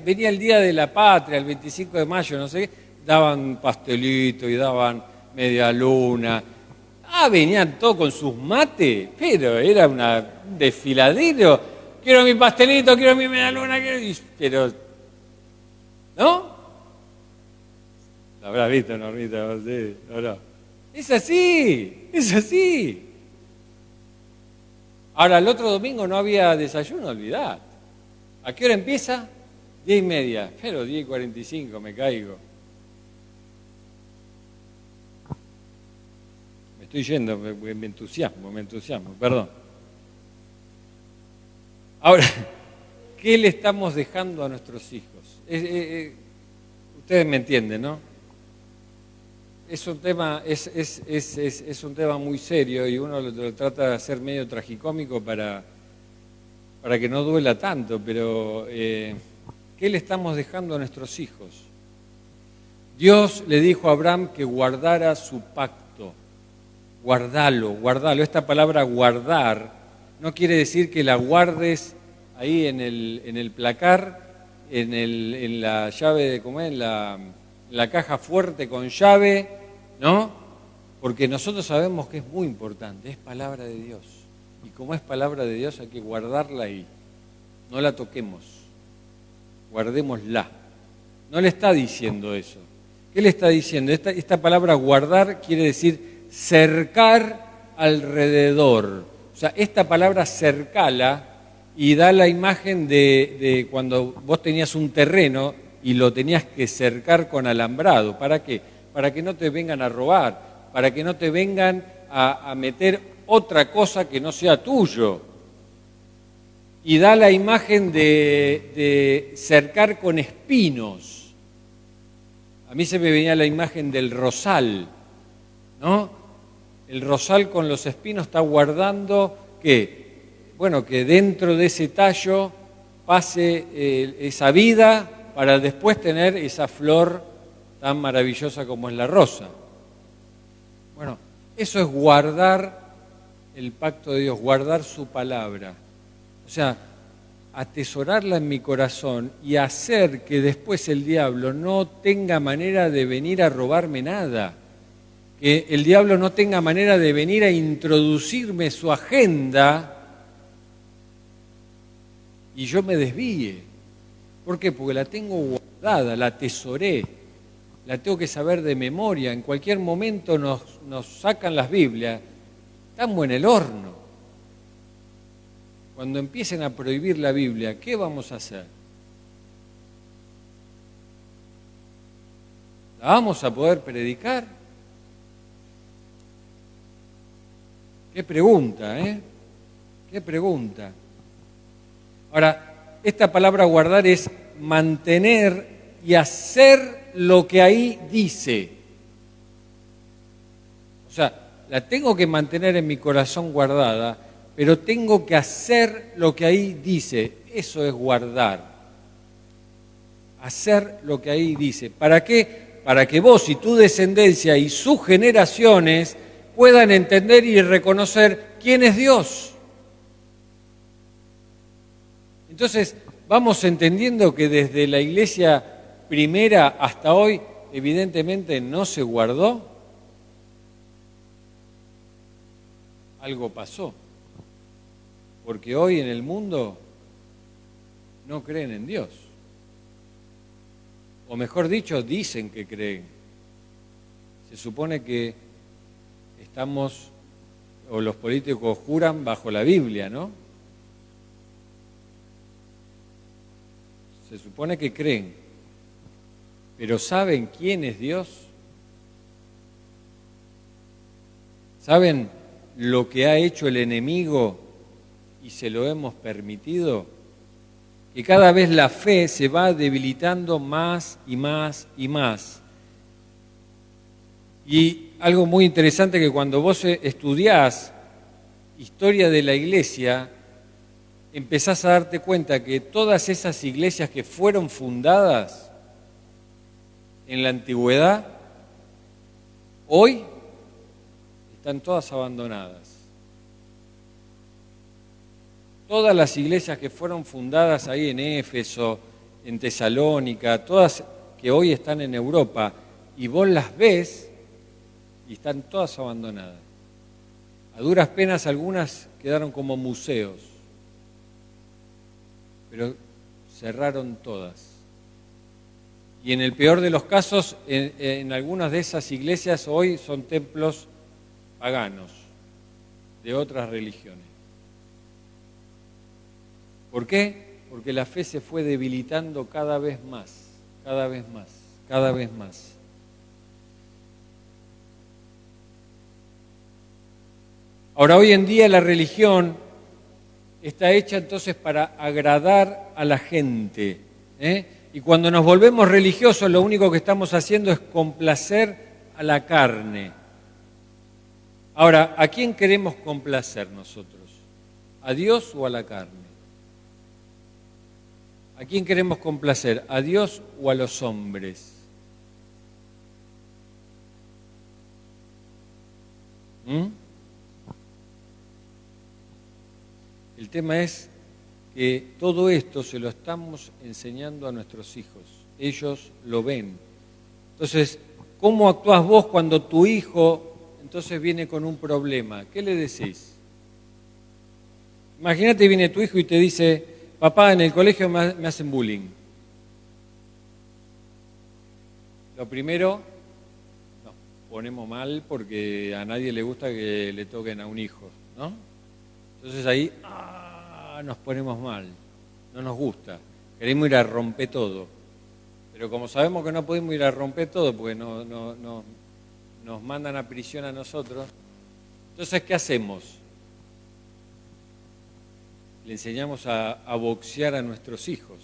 venía el Día de la Patria, el 25 de mayo, no sé qué, daban pastelito y daban medialuna. Venían todos con sus mates, pero era un desfiladero. Quiero mi pastelito, quiero mi medialuna, pero, ¿no? ¿Lo habrás visto, Normita? Sí, no. Es así. Ahora, el otro domingo no había desayuno, olvidad. ¿A qué hora empieza? 10:30. Pero 10:45 me caigo. Me estoy yendo, me entusiasmo, perdón. Ahora, ¿qué le estamos dejando a nuestros hijos? Ustedes me entienden, ¿no? Es un tema muy serio y uno lo trata de hacer medio tragicómico para que no duela tanto, pero ¿qué le estamos dejando a nuestros hijos? Dios le dijo a Abraham que guardara su pacto. guardalo, guardalo. Esta palabra guardar no quiere decir que la guardes ahí en el placar, en la llave de comer, en la caja fuerte con llave, ¿no? Porque nosotros sabemos que es muy importante, es palabra de Dios. Y como es palabra de Dios hay que guardarla ahí. No la toquemos, guardémosla. No le está diciendo eso. ¿Qué le está diciendo? Esta palabra guardar quiere decir cercar alrededor. O sea, esta palabra cercala y da la imagen de cuando vos tenías un terreno y lo tenías que cercar con alambrado. ¿Para qué? Para que no te vengan a robar, para que no te vengan a meter otra cosa que no sea tuyo. Y da la imagen de cercar con espinos. A mí se me venía la imagen del rosal, ¿no? El rosal con los espinos está guardando que, bueno, que dentro de ese tallo pase esa vida para después tener esa flor tan maravillosa como es la rosa. Bueno, eso es guardar el pacto de Dios, guardar su palabra. O sea, atesorarla en mi corazón y hacer que después el diablo no tenga manera de venir a robarme nada. Que el diablo no tenga manera de venir a introducirme su agenda y yo me desvíe. ¿Por qué? Porque la tengo guardada, la atesoré, la tengo que saber de memoria. En cualquier momento nos sacan las Biblias, estamos en el horno. Cuando empiecen a prohibir la Biblia, ¿qué vamos a hacer? ¿La vamos a poder predicar? Qué pregunta, ¿eh? Qué pregunta. Ahora, esta palabra guardar es mantener y hacer lo que ahí dice. O sea, la tengo que mantener en mi corazón guardada, pero tengo que hacer lo que ahí dice. Eso es guardar. Hacer lo que ahí dice. ¿Para qué? Para que vos y tu descendencia y sus generaciones puedan entender y reconocer quién es Dios. Entonces, vamos entendiendo que desde la iglesia primera hasta hoy, evidentemente no se guardó. Algo pasó. Porque hoy en el mundo no creen en Dios. O mejor dicho, dicen que creen. Se supone que estamos, o los políticos juran bajo la Biblia, ¿no? Se supone que creen. Pero ¿saben quién es Dios? ¿Saben lo que ha hecho el enemigo y se lo hemos permitido? Que cada vez la fe se va debilitando más y más y más. Y algo muy interesante que cuando vos estudiás historia de la iglesia, empezás a darte cuenta que todas esas iglesias que fueron fundadas en la antigüedad, hoy están todas abandonadas. Todas las iglesias que fueron fundadas ahí en Éfeso, en Tesalónica, todas que hoy están en Europa, y vos las ves y están todas abandonadas. A duras penas algunas quedaron como museos, pero cerraron todas. Y en el peor de los casos, en algunas de esas iglesias hoy son templos paganos, de otras religiones. ¿Por qué? Porque la fe se fue debilitando cada vez más, cada vez más, cada vez más. Ahora, hoy en día la religión está hecha entonces para agradar a la gente, ¿eh? Y cuando nos volvemos religiosos, lo único que estamos haciendo es complacer a la carne. Ahora, ¿a quién queremos complacer nosotros? ¿A Dios o a la carne? ¿A quién queremos complacer? ¿A Dios o a los hombres? ¿Mm? El tema es que todo esto se lo estamos enseñando a nuestros hijos. Ellos lo ven. Entonces, ¿cómo actúas vos cuando tu hijo entonces viene con un problema? ¿Qué le decís? Imagínate, viene tu hijo y te dice, papá, en el colegio me hacen bullying. Lo primero, nos ponemos mal porque a nadie le gusta que le toquen a un hijo, ¿no? Entonces ahí nos ponemos mal, no nos gusta, queremos ir a romper todo. Pero como sabemos que no podemos ir a romper todo porque nos mandan a prisión a nosotros, entonces ¿qué hacemos? Le enseñamos a boxear a nuestros hijos.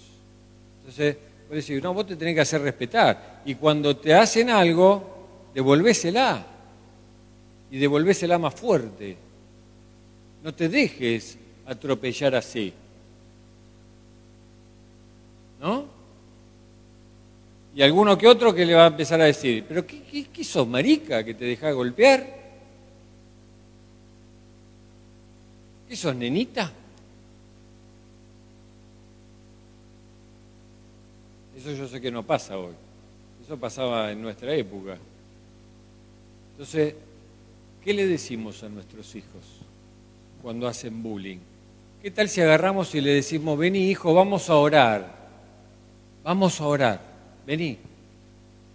Entonces, vos decís, no, vos te tenés que hacer respetar. Y cuando te hacen algo, devolvésela. Y devolvésela más fuerte. No te dejes atropellar así. ¿No? Y alguno que otro que le va a empezar a decir, ¿pero qué sos, marica, que te dejás golpear? ¿Qué sos, nenita? Eso yo sé que no pasa hoy. Eso pasaba en nuestra época. Entonces, ¿qué le decimos a nuestros hijos cuando hacen bullying? ¿Qué tal si agarramos y le decimos, vení hijo, vamos a orar? Vamos a orar, vení.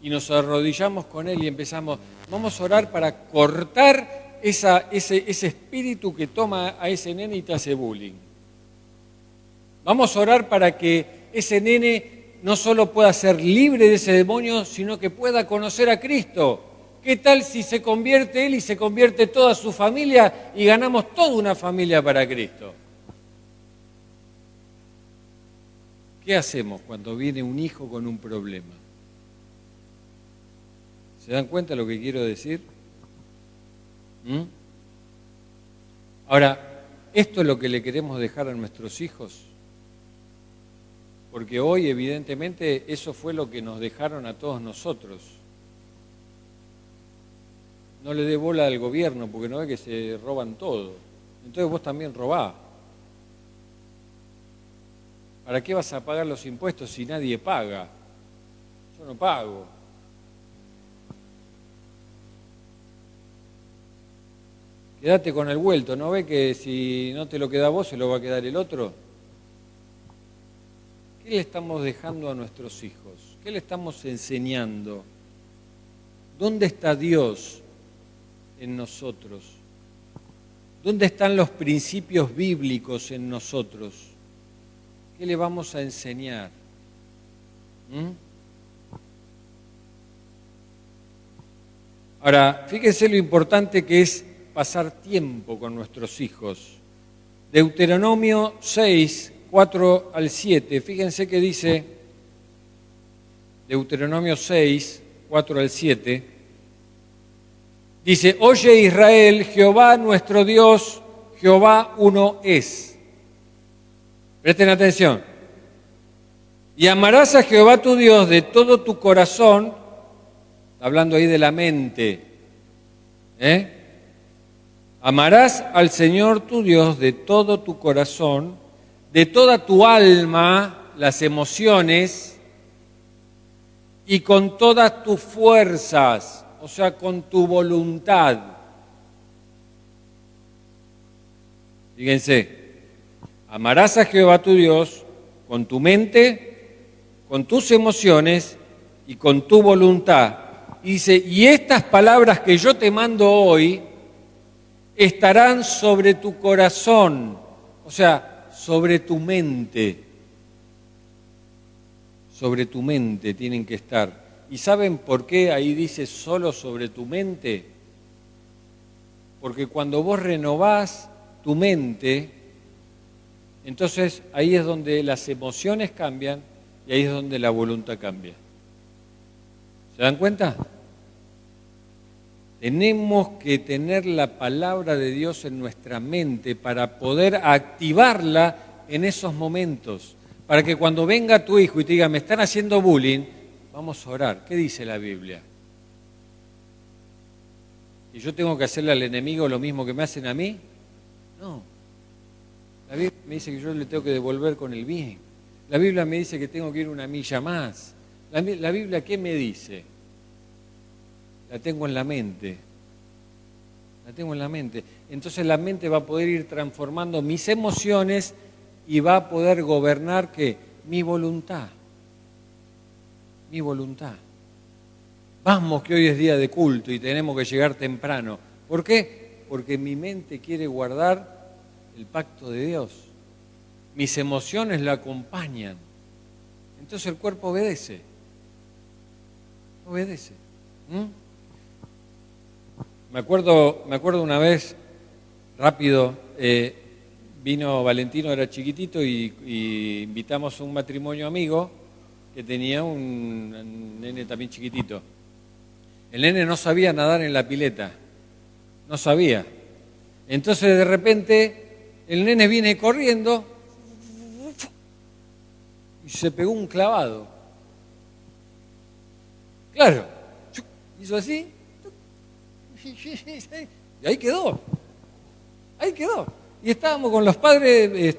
Y nos arrodillamos con él y empezamos, vamos a orar para cortar ese espíritu que toma a ese nene y te hace bullying. Vamos a orar para que ese nene no solo pueda ser libre de ese demonio, sino que pueda conocer a Cristo. ¿Qué tal si se convierte él y se convierte toda su familia y ganamos toda una familia para Cristo? ¿Qué hacemos cuando viene un hijo con un problema? ¿Se dan cuenta de lo que quiero decir? Ahora, ¿esto es lo que le queremos dejar a nuestros hijos? Porque hoy, evidentemente, eso fue lo que nos dejaron a todos nosotros. No le dé bola al gobierno, porque no ve que se roban todo. Entonces vos también robás. ¿Para qué vas a pagar los impuestos si nadie paga? Yo no pago. Quédate con el vuelto, ¿no ve que si no te lo queda vos, se lo va a quedar el otro? ¿Qué le estamos dejando a nuestros hijos? ¿Qué le estamos enseñando? ¿Dónde está Dios en nosotros? ¿Dónde están los principios bíblicos en nosotros? ¿Qué le vamos a enseñar? Ahora, fíjense lo importante que es pasar tiempo con nuestros hijos. Deuteronomio 6, 4 al 7, fíjense que dice Deuteronomio 6, 4 al 7, dice, oye Israel, Jehová nuestro Dios, Jehová uno es. Presten atención. Y amarás a Jehová tu Dios de todo tu corazón, hablando ahí de la mente, amarás al Señor tu Dios de todo tu corazón, de toda tu alma, las emociones, y con todas tus fuerzas, o sea, con tu voluntad. Fíjense, amarás a Jehová tu Dios con tu mente, con tus emociones y con tu voluntad. Y dice, y estas palabras que yo te mando hoy estarán sobre tu corazón, o sea, sobre tu mente tienen que estar. ¿Y saben por qué ahí dice solo sobre tu mente? Porque cuando vos renovás tu mente, entonces ahí es donde las emociones cambian y ahí es donde la voluntad cambia. ¿Se dan cuenta? Tenemos que tener la palabra de Dios en nuestra mente para poder activarla en esos momentos. Para que cuando venga tu hijo y te diga, me están haciendo bullying, vamos a orar. ¿Qué dice la Biblia? ¿Que yo tengo que hacerle al enemigo lo mismo que me hacen a mí? No. La Biblia me dice que yo le tengo que devolver con el bien. La Biblia me dice que tengo que ir una milla más. La Biblia, ¿qué me dice? La tengo en la mente. La tengo en la mente. Entonces la mente va a poder ir transformando mis emociones y va a poder gobernar ¿qué? Mi voluntad. Mi voluntad. Vamos que hoy es día de culto y tenemos que llegar temprano. ¿Por qué? Porque mi mente quiere guardar el pacto de Dios. Mis emociones la acompañan. Entonces el cuerpo obedece. Obedece. Me acuerdo una vez, rápido, vino Valentino, era chiquitito, y invitamos a un matrimonio amigo que tenía un nene también chiquitito. El nene no sabía nadar en la pileta, no sabía. Entonces de repente el nene viene corriendo y se pegó un clavado. Claro, hizo así y ahí quedó. Y estábamos con los padres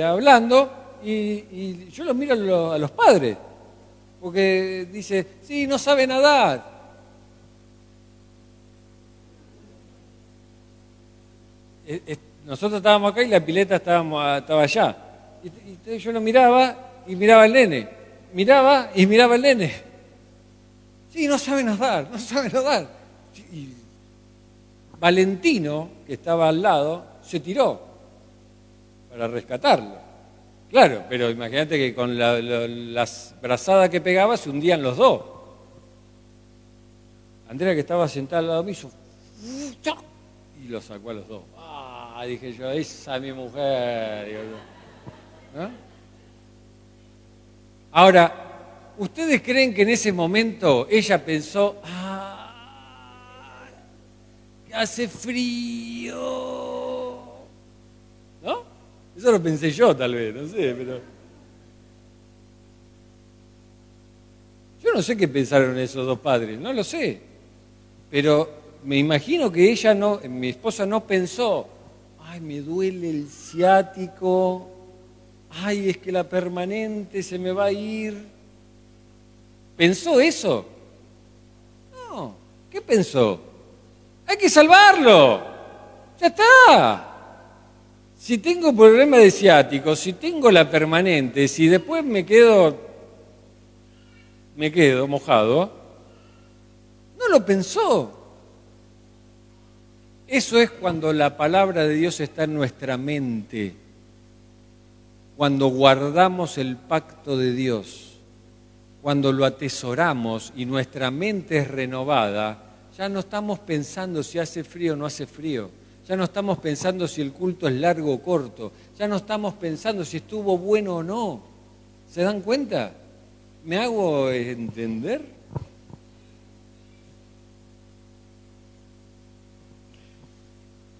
hablando y yo los miro a los padres porque dice, sí, no sabe nadar. Nosotros estábamos acá y la pileta estaba allá. Y yo lo miraba y miraba al nene. Miraba y miraba al nene. Sí, no sabe nadar. Y Valentino, que estaba al lado, se tiró para rescatarlo. Claro, pero imagínate que con las brazadas que pegaba se hundían los dos. Andrea, que estaba sentada al lado mío, hizo y lo sacó a los dos. Dije yo, esa es mi mujer. Digo, ¿no? Ahora, ¿ustedes creen que en ese momento ella pensó, que hace frío? ¿No? Eso lo pensé yo tal vez, no sé, pero... Yo no sé qué pensaron esos dos padres, no lo sé. Pero me imagino que ella no, mi esposa no pensó, ay, me duele el ciático, ay, es que la permanente se me va a ir. ¿Pensó eso? No. ¿Qué pensó? Hay que salvarlo. Ya está. Si tengo problema de ciático, si tengo la permanente, si después me quedo mojado, no lo pensó. Eso es cuando la palabra de Dios está en nuestra mente, cuando guardamos el pacto de Dios, cuando lo atesoramos y nuestra mente es renovada, ya no estamos pensando si hace frío o no hace frío, ya no estamos pensando si el culto es largo o corto, ya no estamos pensando si estuvo bueno o no. ¿Se dan cuenta? ¿Me hago entender?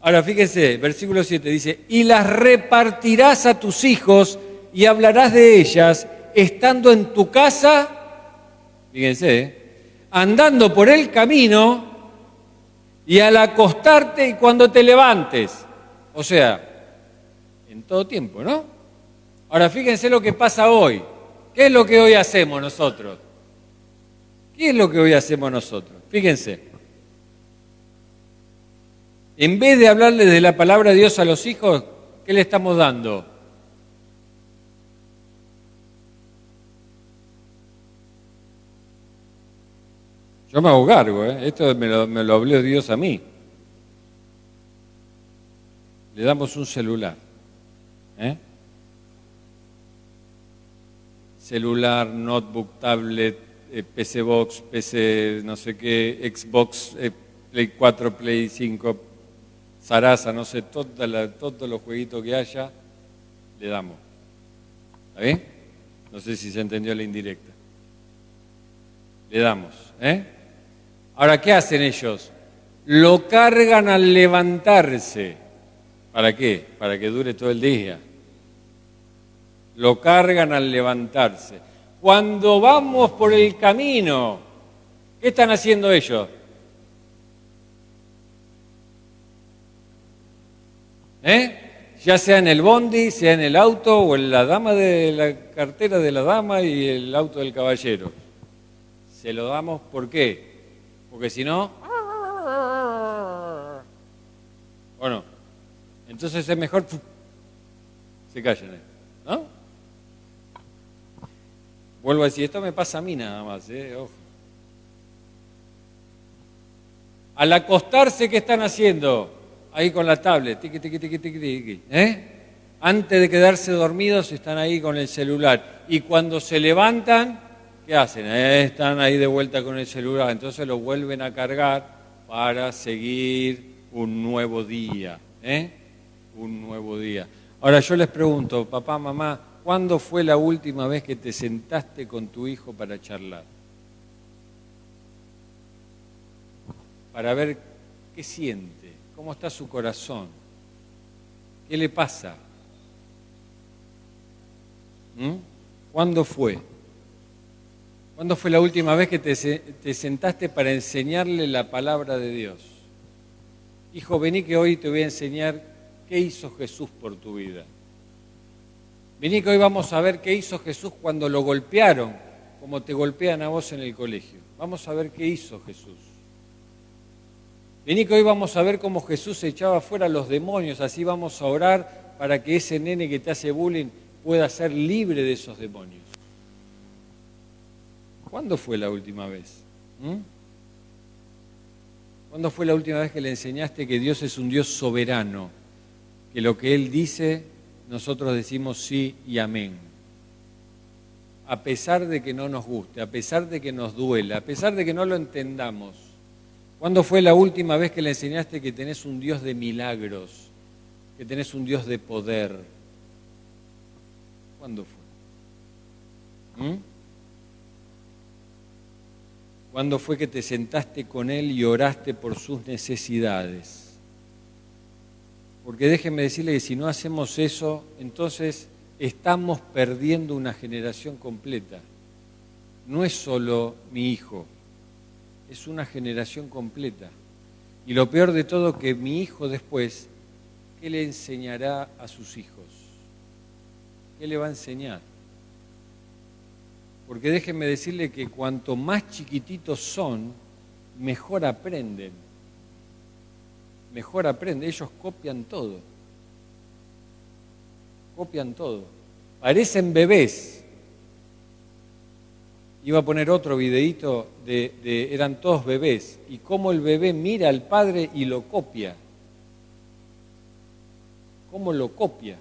Ahora fíjense, versículo 7 dice, y las repartirás a tus hijos y hablarás de ellas estando en tu casa, fíjense, andando por el camino y al acostarte y cuando te levantes. O sea, en todo tiempo, ¿no? Ahora fíjense lo que pasa hoy. ¿Qué es lo que hoy hacemos nosotros? ¿Qué es lo que hoy hacemos nosotros? Fíjense. En vez de hablarles de la palabra de Dios a los hijos, ¿qué le estamos dando? Yo me hago cargo, esto me lo habló Dios a mí. Le damos un celular. Celular, notebook, tablet, PC Box, PC no sé qué, Xbox, Play 4, Play 5, Sarasa, no sé, todos los jueguitos que haya, le damos. ¿Está bien? No sé si se entendió la indirecta. Le damos, Ahora, ¿qué hacen ellos? Lo cargan al levantarse. ¿Para qué? Para que dure todo el día. Lo cargan al levantarse. Cuando vamos por el camino, ¿qué están haciendo ellos? Ya sea en el bondi, sea en el auto o en la dama de la cartera de la dama y el auto del caballero. Se lo damos, ¿por qué? Porque si no, ¿o no? Entonces es mejor, se callan, ¿no? Vuelvo a decir, esto me pasa a mí nada más, ojo. Al acostarse, ¿qué están haciendo? Ahí con la tablet, tiqui, tiqui, tiqui, tiqui, tiqui, Antes de quedarse dormidos están ahí con el celular. Y cuando se levantan, ¿qué hacen? Están ahí de vuelta con el celular. Entonces lo vuelven a cargar para seguir un nuevo día. Un nuevo día. Ahora yo les pregunto, papá, mamá, ¿cuándo fue la última vez que te sentaste con tu hijo para charlar? Para ver qué siente, cómo está su corazón, qué le pasa. ¿Cuándo fue? ¿Cuándo fue la última vez que te sentaste para enseñarle la palabra de Dios? Hijo, vení que hoy te voy a enseñar qué hizo Jesús por tu vida. Vení que hoy vamos a ver qué hizo Jesús cuando lo golpearon, como te golpean a vos en el colegio. Vamos a ver qué hizo Jesús. Vení que hoy vamos a ver cómo Jesús echaba fuera a los demonios, así vamos a orar para que ese nene que te hace bullying pueda ser libre de esos demonios. ¿Cuándo fue la última vez? ¿Cuándo fue la última vez que le enseñaste que Dios es un Dios soberano? Que lo que Él dice, nosotros decimos sí y amén. A pesar de que no nos guste, a pesar de que nos duela, a pesar de que no lo entendamos. ¿Cuándo fue la última vez que le enseñaste que tenés un Dios de milagros? Que tenés un Dios de poder. ¿Cuándo fue? ¿Cuándo fue que te sentaste con Él y oraste por sus necesidades? Porque déjenme decirle que si no hacemos eso, entonces estamos perdiendo una generación completa. No es solo mi hijo, es una generación completa. Y lo peor de todo, que mi hijo después, ¿qué le enseñará a sus hijos? ¿Qué le va a enseñar? Porque déjenme decirle que cuanto más chiquititos son, mejor aprenden. Mejor aprenden, ellos copian todo. Copian todo. Parecen bebés. Iba a poner otro videíto eran todos bebés. Y cómo el bebé mira al padre y lo copia. ¿Cómo lo copia?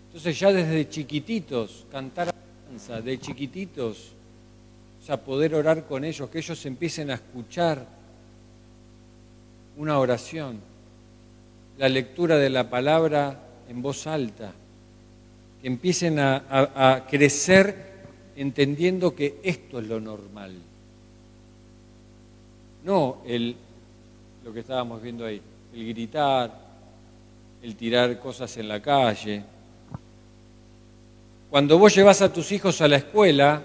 Entonces ya desde chiquititos, cantar alabanza, de chiquititos, o sea, poder orar con ellos, que ellos empiecen a escuchar una oración, la lectura de la palabra en voz alta, que empiecen a crecer entendiendo que esto es lo normal. No lo que estábamos viendo ahí, el gritar, el tirar cosas en la calle. Cuando vos llevas a tus hijos a la escuela,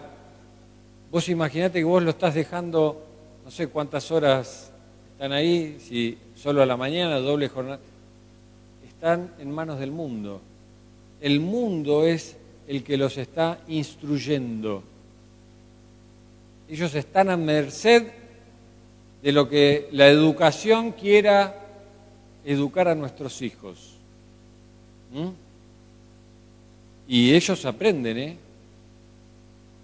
vos imaginate que vos lo estás dejando, no sé cuántas horas están ahí, si solo a la mañana, doble jornada. Están en manos del mundo. El mundo es el que los está instruyendo. Ellos están a merced de lo que la educación quiera educar a nuestros hijos. Y ellos aprenden,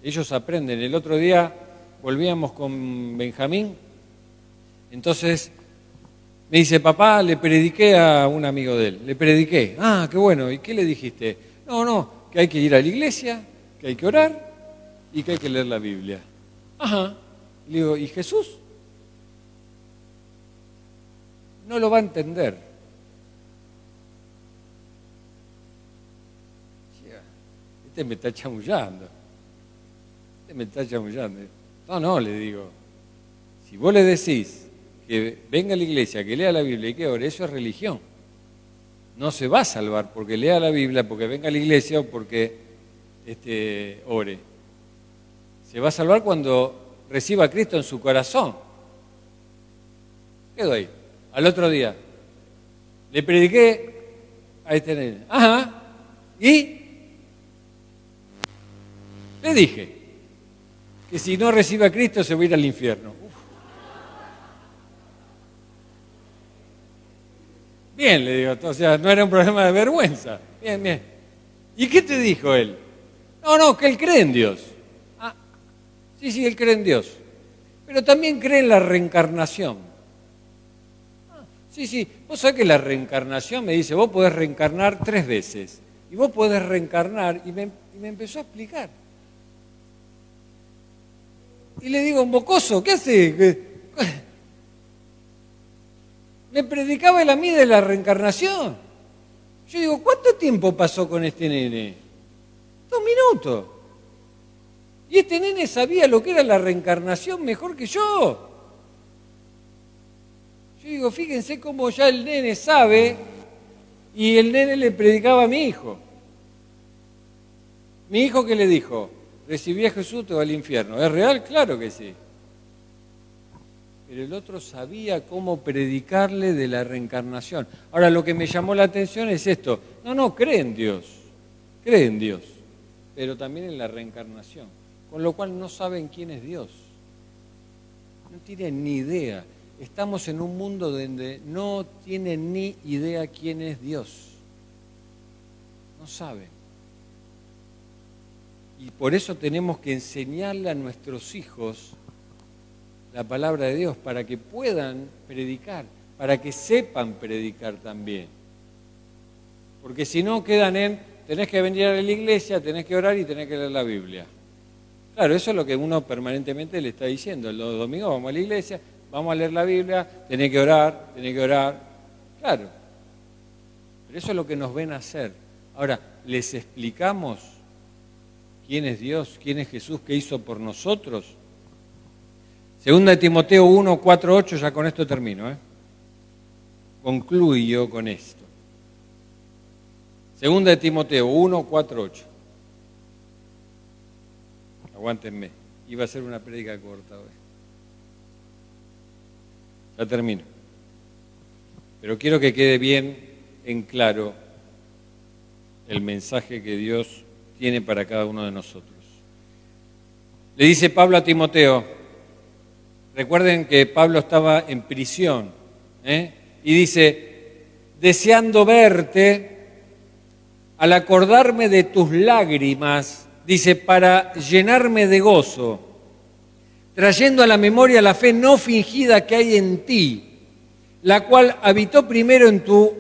Ellos aprenden. El otro día volvíamos con Benjamín, entonces me dice, papá, le prediqué a un amigo de él, le prediqué. Ah, qué bueno, ¿y qué le dijiste? No, que hay que ir a la iglesia, que hay que orar y que hay que leer la Biblia. Ajá. Le digo, ¿y Jesús? No lo va a entender. Este me está chamullando. No, le digo, si vos le decís que venga a la iglesia, que lea la Biblia y que ore, eso es religión. No se va a salvar porque lea la Biblia, porque venga a la iglesia o porque ore. Se va a salvar cuando reciba a Cristo en su corazón. Quedo ahí. Al otro día, Le prediqué a este nene. Ajá. Y le dije que si no recibe a Cristo se va a ir al infierno. Bien, le digo, o sea, no era un problema de vergüenza. Bien, bien. ¿Y qué te dijo él? No, que él cree en Dios. Ah, sí, él cree en Dios. Pero también cree en la reencarnación. Ah, sí, vos sabés que la reencarnación me dice, vos podés reencarnar 3 veces. Y vos podés reencarnar, y me empezó a explicar. Y le digo, mocoso, ¿qué hace? Me predicaba él a mí de la reencarnación. Yo digo, ¿cuánto tiempo pasó con este nene? 2 minutos. Y este nene sabía lo que era la reencarnación mejor que yo. Yo digo, fíjense cómo ya el nene sabe, y el nene le predicaba a mi hijo. Mi hijo, ¿qué le dijo? Recibí a Jesús, te va al infierno. ¿Es real? Claro que sí. Pero el otro sabía cómo predicarle de la reencarnación. Ahora, lo que me llamó la atención es esto. No, cree en Dios, pero también en la reencarnación. Con lo cual no saben quién es Dios. No tienen ni idea. Estamos en un mundo donde no tienen ni idea quién es Dios. No saben. Y por eso tenemos que enseñarle a nuestros hijos la palabra de Dios, para que puedan predicar, para que sepan predicar también. Porque si no quedan en, tenés que venir a la iglesia, tenés que orar y tenés que leer la Biblia. Claro, eso es lo que uno permanentemente le está diciendo. Los domingos vamos a la iglesia, vamos a leer la Biblia, tenés que orar. Claro, pero eso es lo que nos ven hacer. Ahora, ¿les explicamos quién es Dios, quién es Jesús, qué hizo por nosotros? Segunda de Timoteo 1, 4, 8, ya con esto termino. Concluyo con esto. Segunda de Timoteo 1, 4, 8. Aguántenme, iba a ser una prédica corta hoy. Ya termino. Pero quiero que quede bien en claro el mensaje que Dios tiene para cada uno de nosotros. Le dice Pablo a Timoteo, recuerden que Pablo estaba en prisión, y dice, deseando verte, al acordarme de tus lágrimas, dice, para llenarme de gozo, trayendo a la memoria la fe no fingida que hay en ti, la cual habitó primero en tu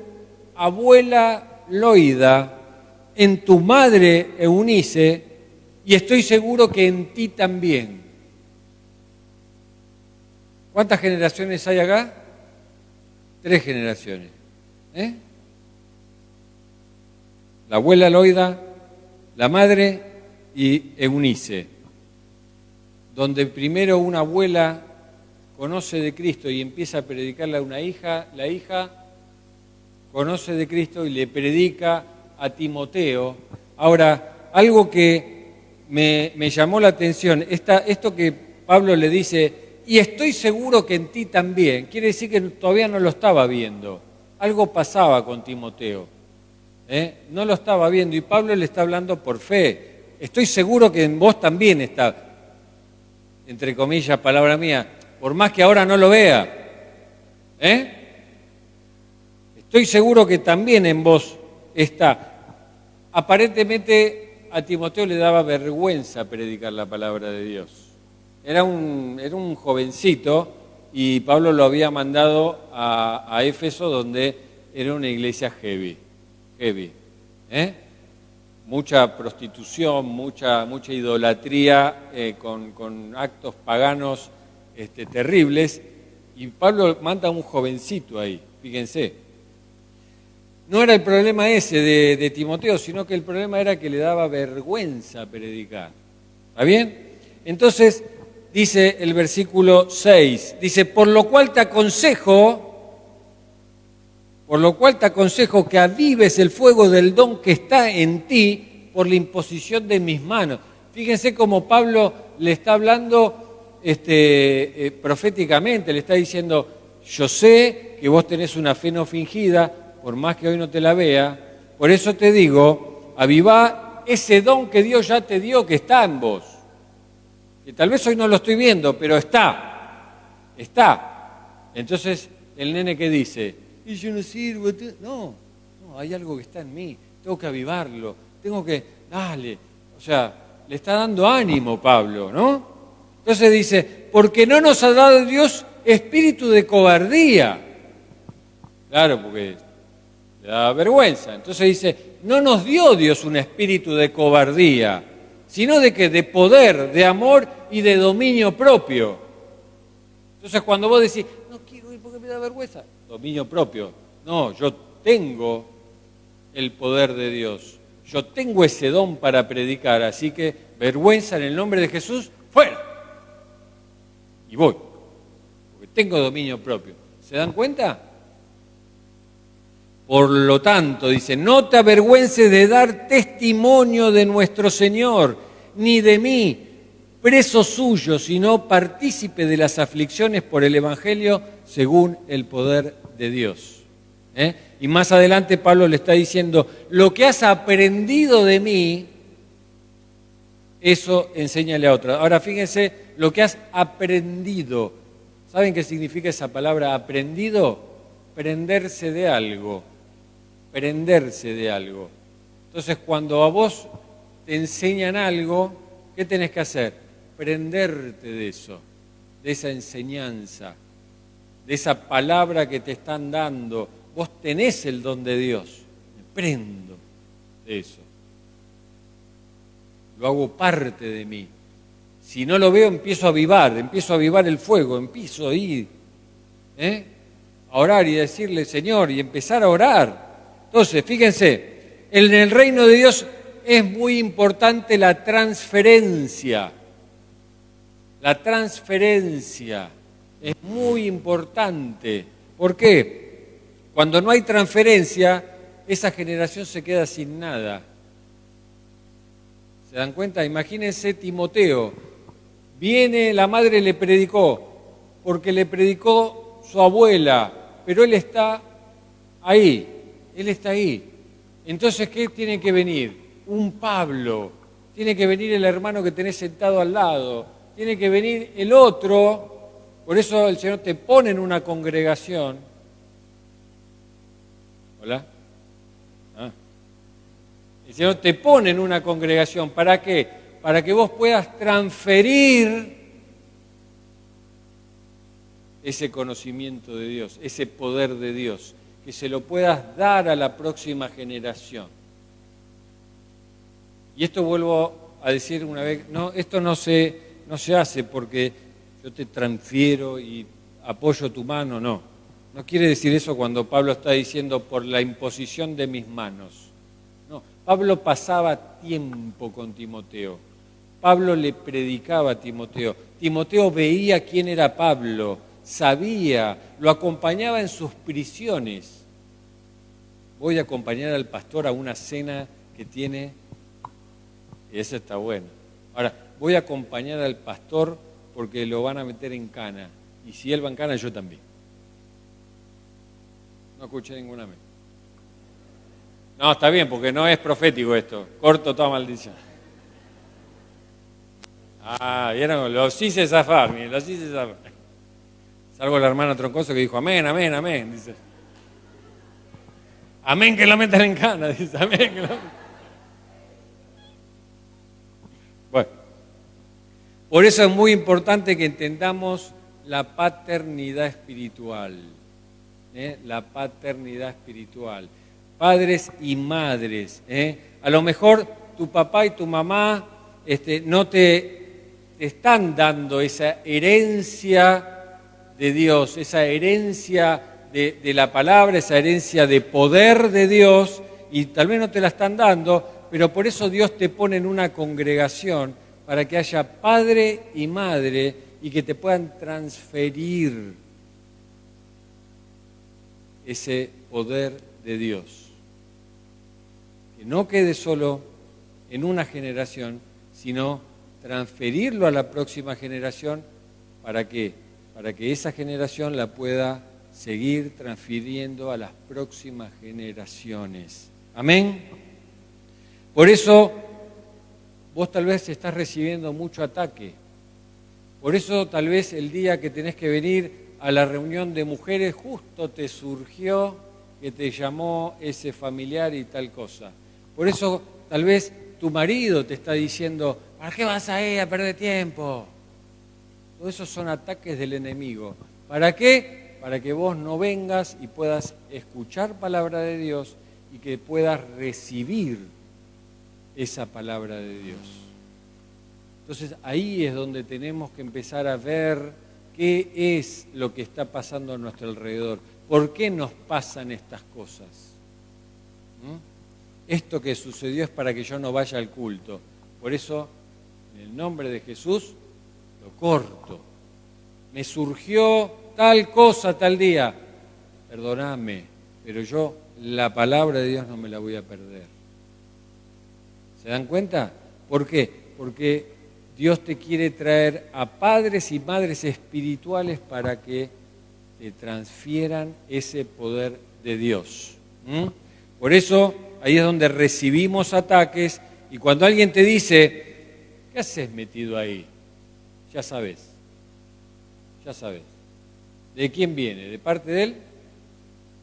abuela Loida, en tu madre Eunice, y estoy seguro que en ti también. ¿Cuántas generaciones hay acá? 3 generaciones. La abuela Loida, la madre y Eunice. Donde primero una abuela conoce de Cristo y empieza a predicarle a una hija, la hija conoce de Cristo y le predica a Timoteo. Ahora, algo que me llamó la atención, esto que Pablo le dice, y estoy seguro que en ti también, quiere decir que todavía no lo estaba viendo. Algo pasaba con Timoteo. No lo estaba viendo y Pablo le está hablando por fe. Estoy seguro que en vos también está, entre comillas, palabra mía, por más que ahora no lo vea. Estoy seguro que también en vos está. Aparentemente a Timoteo le daba vergüenza predicar la palabra de Dios. Era un jovencito y Pablo lo había mandado a Éfeso, donde era una iglesia heavy. Mucha prostitución, mucha idolatría, con actos paganos terribles. Y Pablo manda a un jovencito ahí, fíjense. No era el problema ese de Timoteo, sino que el problema era que le daba vergüenza predicar. ¿Está bien? Entonces, dice el versículo 6, dice, por lo cual te aconsejo que avives el fuego del don que está en ti por la imposición de mis manos. Fíjense cómo Pablo le está hablando proféticamente, le está diciendo, yo sé que vos tenés una fe no fingida por más que hoy no te la vea. Por eso te digo, avivá ese don que Dios ya te dio, que está en vos. Que tal vez hoy no lo estoy viendo, pero está. Entonces, el nene que dice, y yo no sirvo, no, hay algo que está en mí, tengo que avivarlo, dale. O sea, le está dando ánimo Pablo, ¿no? Entonces dice, porque no nos ha dado Dios espíritu de cobardía. Claro, porque le da vergüenza. Entonces dice, no nos dio Dios un espíritu de cobardía, sino de poder, de amor y de dominio propio. Entonces cuando vos decís, no quiero ir porque me da vergüenza, dominio propio. No, yo tengo el poder de Dios. Yo tengo ese don para predicar, así que vergüenza en el nombre de Jesús, fuera. Y voy, porque tengo dominio propio. ¿Se dan cuenta? Por lo tanto, dice, no te avergüences de dar testimonio de nuestro Señor, ni de mí, preso suyo, sino partícipe de las aflicciones por el Evangelio según el poder de Dios. Y más adelante Pablo le está diciendo, lo que has aprendido de mí, eso enséñale a otro. Ahora fíjense, lo que has aprendido. ¿Saben qué significa esa palabra aprendido? Prenderse de algo. Prenderse de algo. Entonces, cuando a vos te enseñan algo, ¿qué tenés que hacer? Prenderte de eso, de esa enseñanza, de esa palabra que te están dando. Vos tenés el don de Dios. Me prendo de eso. Lo hago parte de mí. Si no lo veo, empiezo a avivar el fuego, empiezo a ir, a orar y decirle, Señor, y empezar a orar. Entonces, fíjense, en el reino de Dios es muy importante la transferencia. La transferencia es muy importante. ¿Por qué? Cuando no hay transferencia, esa generación se queda sin nada. ¿Se dan cuenta? Imagínense Timoteo. Viene, la madre le predicó, porque le predicó su abuela, pero él está ahí. Entonces, ¿qué tiene que venir? Un Pablo. Tiene que venir el hermano que tenés sentado al lado. Tiene que venir el otro. Por eso el Señor te pone en una congregación. ¿Hola? El Señor te pone en una congregación. ¿Para qué? Para que vos puedas transferir ese conocimiento de Dios, ese poder de Dios, que se lo puedas dar a la próxima generación. Y esto vuelvo a decir una vez, no, esto no se hace porque yo te transfiero y apoyo tu mano, no. No quiere decir eso cuando Pablo está diciendo por la imposición de mis manos. No, Pablo pasaba tiempo con Timoteo. Pablo le predicaba a Timoteo. Timoteo veía quién era Pablo, sabía, lo acompañaba en sus prisiones. Voy a acompañar al pastor a una cena que tiene, y eso está bueno. Ahora, voy a acompañar al pastor porque lo van a meter en cana. Y si él va en cana, yo también. No escuché ninguna vez. No, está bien, porque no es profético esto. Corto toda maldición. Vieron, los hice zafar, miren, los hice zafar. Salvo la hermana Troncoso que dijo, amén, amén, amén, dice. Amén que lo metan en cana, dice, amén que lo metan. Bueno, por eso es muy importante que entendamos la paternidad espiritual. La paternidad espiritual. Padres y madres. A lo mejor tu papá y tu mamá no te están dando esa herencia de Dios, esa herencia de la palabra, esa herencia de poder de Dios, y tal vez no te la están dando, pero por eso Dios te pone en una congregación para que haya padre y madre y que te puedan transferir ese poder de Dios. Que no quede solo en una generación, sino transferirlo a la próxima generación. ¿Para qué? Para que esa generación la pueda seguir transfiriendo a las próximas generaciones. Amén. Por eso vos tal vez estás recibiendo mucho ataque. Por eso tal vez el día que tenés que venir a la reunión de mujeres justo te surgió que te llamó ese familiar y tal cosa. Por eso tal vez tu marido te está diciendo, ¿para qué vas a ir a perder tiempo? Todos esos son ataques del enemigo. ¿Para qué? Para que vos no vengas y puedas escuchar palabra de Dios y que puedas recibir esa palabra de Dios. Entonces ahí es donde tenemos que empezar a ver qué es lo que está pasando a nuestro alrededor. ¿Por qué nos pasan estas cosas? Esto que sucedió es para que yo no vaya al culto. Por eso, en el nombre de Jesús, lo corto. Me surgió tal cosa tal día. Perdóname, pero yo la palabra de Dios no me la voy a perder. ¿Se dan cuenta? ¿Por qué? Porque Dios te quiere traer a padres y madres espirituales para que te transfieran ese poder de Dios. Por eso, ahí es donde recibimos ataques y cuando alguien te dice, ¿qué haces metido ahí? Ya sabes. ¿De quién viene? ¿De parte de él?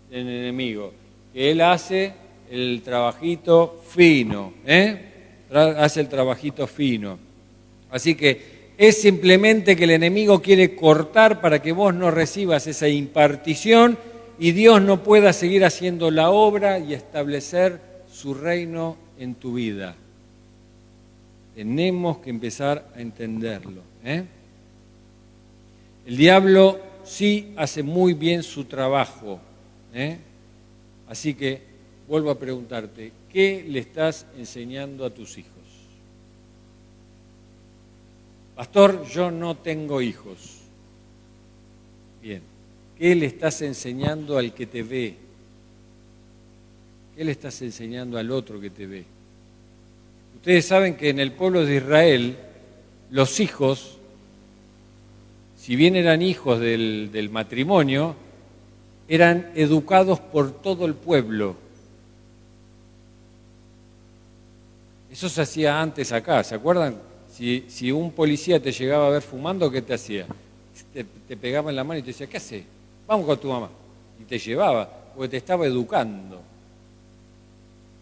Del enemigo. Que él hace el trabajito fino, hace el trabajito fino. Así que es simplemente que el enemigo quiere cortar para que vos no recibas esa impartición y Dios no pueda seguir haciendo la obra y establecer su reino en tu vida. Tenemos que empezar a entenderlo. El diablo sí hace muy bien su trabajo. Así que vuelvo a preguntarte, ¿qué le estás enseñando a tus hijos? Pastor, yo no tengo hijos. Bien, ¿qué le estás enseñando al que te ve? ¿Qué le estás enseñando al otro que te ve? Ustedes saben que en el pueblo de Israel, los hijos, si bien eran hijos del matrimonio, eran educados por todo el pueblo. Eso se hacía antes acá, ¿se acuerdan? Si un policía te llegaba a ver fumando, ¿qué te hacía? Te pegaba en la mano y te decía, ¿qué haces? Vamos con tu mamá. Y te llevaba, porque te estaba educando.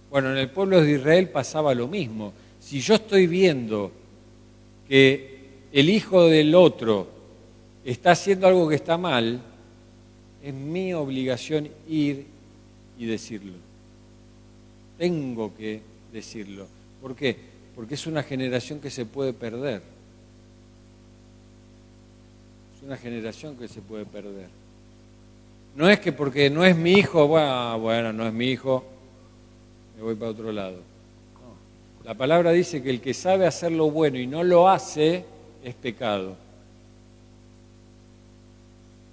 Bueno, en el pueblo de Israel pasaba lo mismo. Si yo estoy viendo que el hijo del otro está haciendo algo que está mal, es mi obligación ir y decirlo. Tengo que decirlo. ¿Por qué? Porque es una generación que se puede perder. Es una generación que se puede perder. No es que porque no es mi hijo, bueno, no es mi hijo, me voy para otro lado. No. La palabra dice que el que sabe hacer lo bueno y no lo hace, es pecado.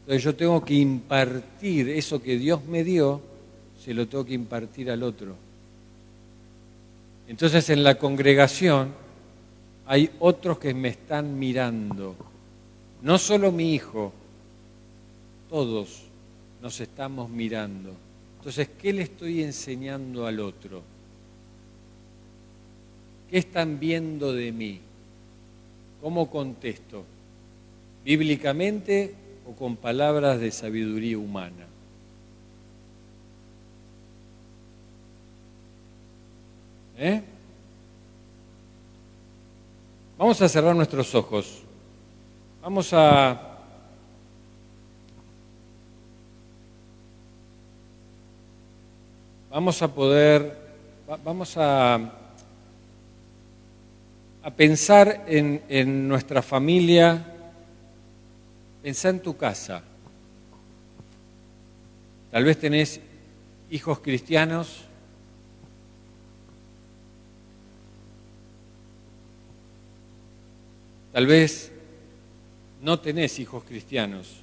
Entonces yo tengo que impartir eso que Dios me dio, se lo tengo que impartir al otro. Entonces en la congregación hay otros que me están mirando. No solo mi hijo, todos nos estamos mirando. Entonces, ¿qué le estoy enseñando al otro? ¿Qué están viendo de mí? ¿Cómo contesto? ¿Bíblicamente o con palabras de sabiduría humana? Vamos a cerrar nuestros ojos. Vamos a pensar en nuestra familia. Pensá en tu casa. Tal vez tenés hijos cristianos. Tal vez no tenés hijos cristianos.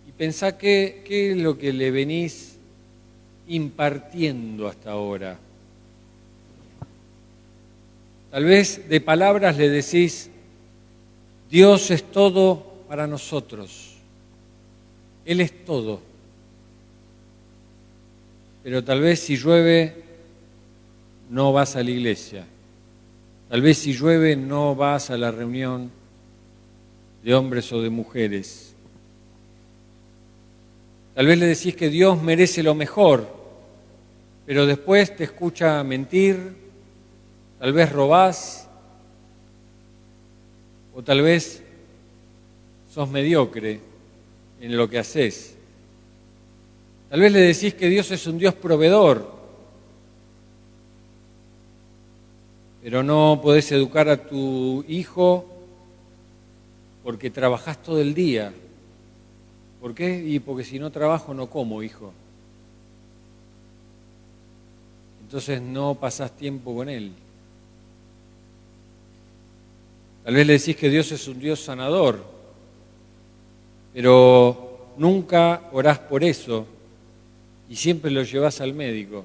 Y pensá qué es lo que le venís impartiendo hasta ahora. Tal vez de palabras le decís, Dios es todo para nosotros. Él es todo. Pero tal vez si llueve no vas a la iglesia. Tal vez si llueve no vas a la reunión de hombres o de mujeres. Tal vez le decís que Dios merece lo mejor, pero después te escucha mentir, tal vez robás, o tal vez sos mediocre en lo que haces. Tal vez le decís que Dios es un Dios proveedor, pero no podés educar a tu hijo porque trabajás todo el día. ¿Por qué? Y porque si no trabajo no como, hijo. Entonces no pasás tiempo con él. Tal vez le decís que Dios es un Dios sanador, pero nunca orás por eso y siempre lo llevás al médico.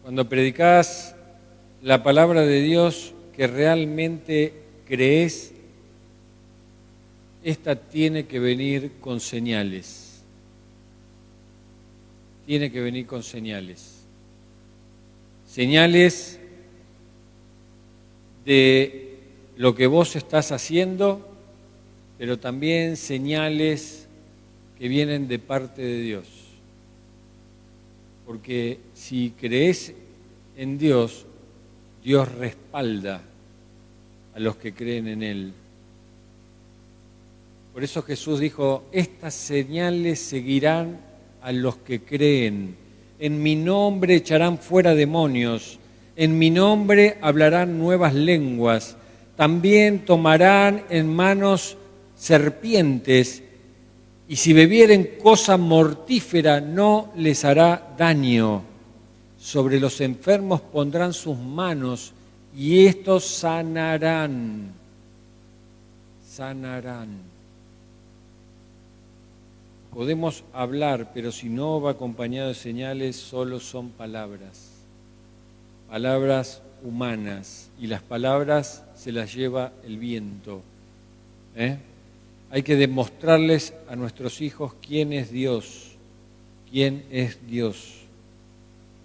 Cuando predicás la palabra de Dios que realmente crees, esta tiene que venir con señales. Tiene que venir con señales. Señales de lo que vos estás haciendo, pero también señales que vienen de parte de Dios. Porque si crees en Dios, Dios respalda a los que creen en Él. Por eso Jesús dijo, estas señales seguirán a los que creen. En mi nombre echarán fuera demonios, en mi nombre hablarán nuevas lenguas, también tomarán en manos serpientes, y si bebieren cosa mortífera no les hará daño. Sobre los enfermos pondrán sus manos y estos sanarán. Sanarán. Podemos hablar, pero si no va acompañado de señales, solo son palabras. Palabras humanas. Y las palabras se las lleva el viento. Hay que demostrarles a nuestros hijos quién es Dios. Quién es Dios.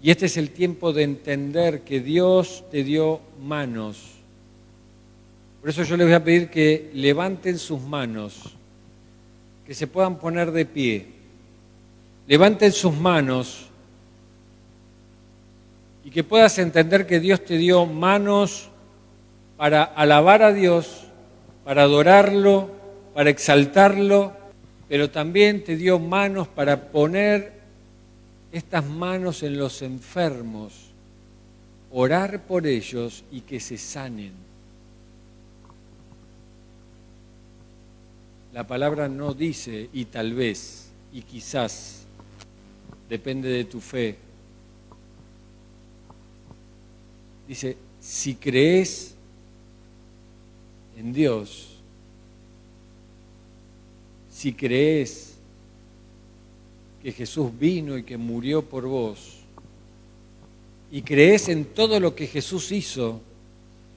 Y este es el tiempo de entender que Dios te dio manos. Por eso yo les voy a pedir que levanten sus manos, que se puedan poner de pie. Levanten sus manos y que puedas entender que Dios te dio manos para alabar a Dios, para adorarlo, para exaltarlo, pero también te dio manos para poner estas manos en los enfermos, orar por ellos y que se sanen. La palabra no dice y tal vez y quizás, depende de tu fe. Dice, si crees en Dios, si crees que Jesús vino y que murió por vos, y crees en todo lo que Jesús hizo,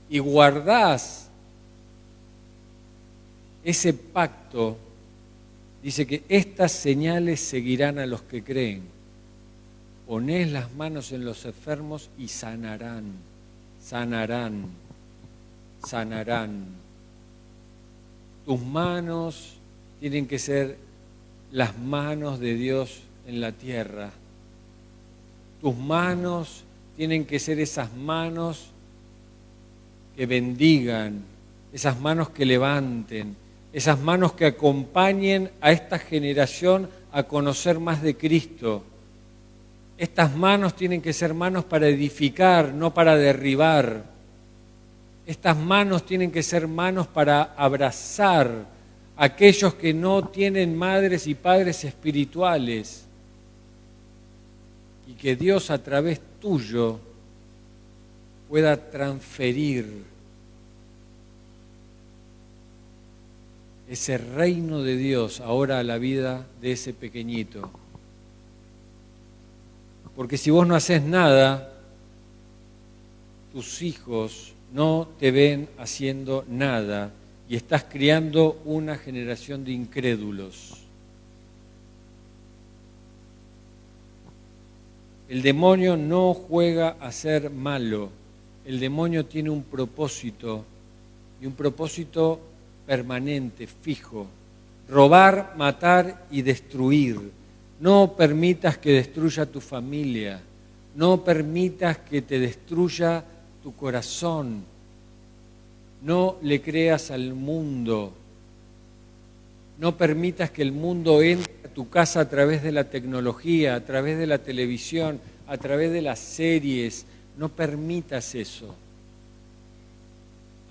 y guardás ese pacto, dice que estas señales seguirán a los que creen. Ponés las manos en los enfermos y sanarán, sanarán, sanarán. Tus manos tienen que ser las manos de Dios en la tierra. Tus manos tienen que ser esas manos que bendigan, esas manos que levanten, esas manos que acompañen a esta generación a conocer más de Cristo. Estas manos tienen que ser manos para edificar, no para derribar. Estas manos tienen que ser manos para abrazar a aquellos que no tienen madres y padres espirituales. Y que Dios a través tuyo pueda transferir ese reino de Dios ahora a la vida de ese pequeñito. Porque si vos no haces nada, tus hijos no te ven haciendo nada y estás criando una generación de incrédulos. El demonio no juega a ser malo. El demonio tiene un propósito, y un propósito permanente, fijo: robar, matar y destruir. No permitas que destruya tu familia, no permitas que te destruya tu corazón, no le creas al mundo, no permitas que el mundo entre a tu casa a través de la tecnología, a través de la televisión, a través de las series. No permitas eso.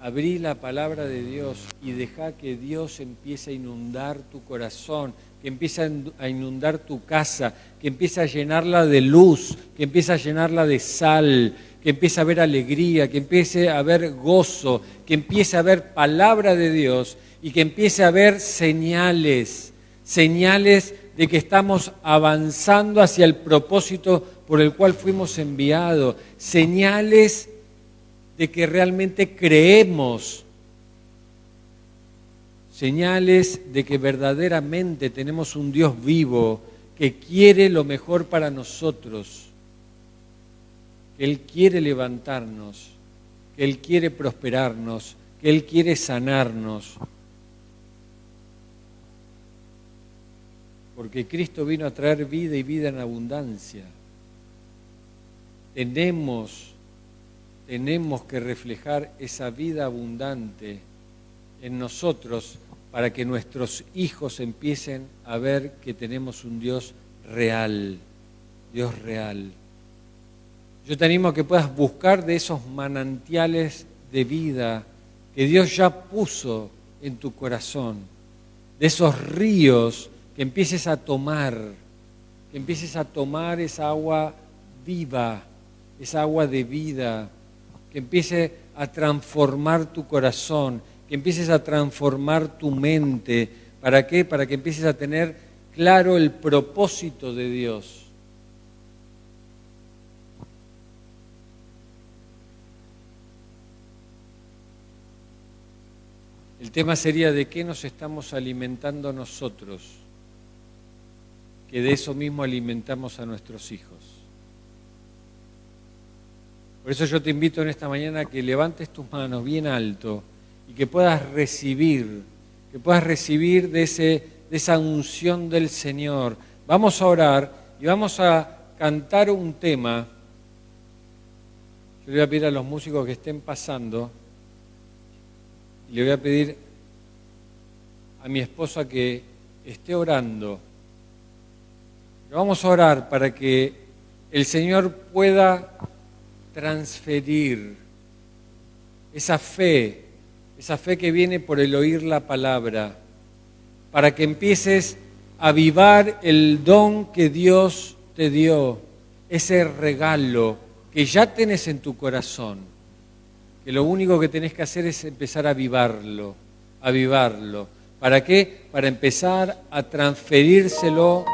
Abrí la palabra de Dios y deja que Dios empiece a inundar tu corazón, que empiece a inundar tu casa, que empiece a llenarla de luz, que empiece a llenarla de sal, que empiece a haber alegría, que empiece a haber gozo, que empiece a haber palabra de Dios y que empiece a haber señales de que estamos avanzando hacia el propósito por el cual fuimos enviados, señales de que realmente creemos, señales de que verdaderamente tenemos un Dios vivo que quiere lo mejor para nosotros, que Él quiere levantarnos, que Él quiere prosperarnos, que Él quiere sanarnos. Porque Cristo vino a traer vida y vida en abundancia. Tenemos que reflejar esa vida abundante en nosotros para que nuestros hijos empiecen a ver que tenemos un Dios real, Dios real. Yo te animo a que puedas buscar de esos manantiales de vida que Dios ya puso en tu corazón, de esos ríos que empieces a tomar esa agua viva, esa agua de vida, que empiece a transformar tu corazón, que empieces a transformar tu mente. ¿Para qué? Para que empieces a tener claro el propósito de Dios. El tema sería: ¿de qué nos estamos alimentando nosotros? Que de eso mismo alimentamos a nuestros hijos. Por eso yo te invito en esta mañana a que levantes tus manos bien alto y que puedas recibir de esa unción del Señor. Vamos a orar y vamos a cantar un tema. Yo le voy a pedir a los músicos que estén pasando y le voy a pedir a mi esposa que esté orando. Vamos a orar para que el Señor pueda transferir esa fe que viene por el oír la palabra, para que empieces a avivar el don que Dios te dio, ese regalo que ya tenés en tu corazón, que lo único que tenés que hacer es empezar a avivarlo. ¿Para qué? Para empezar a transferírselo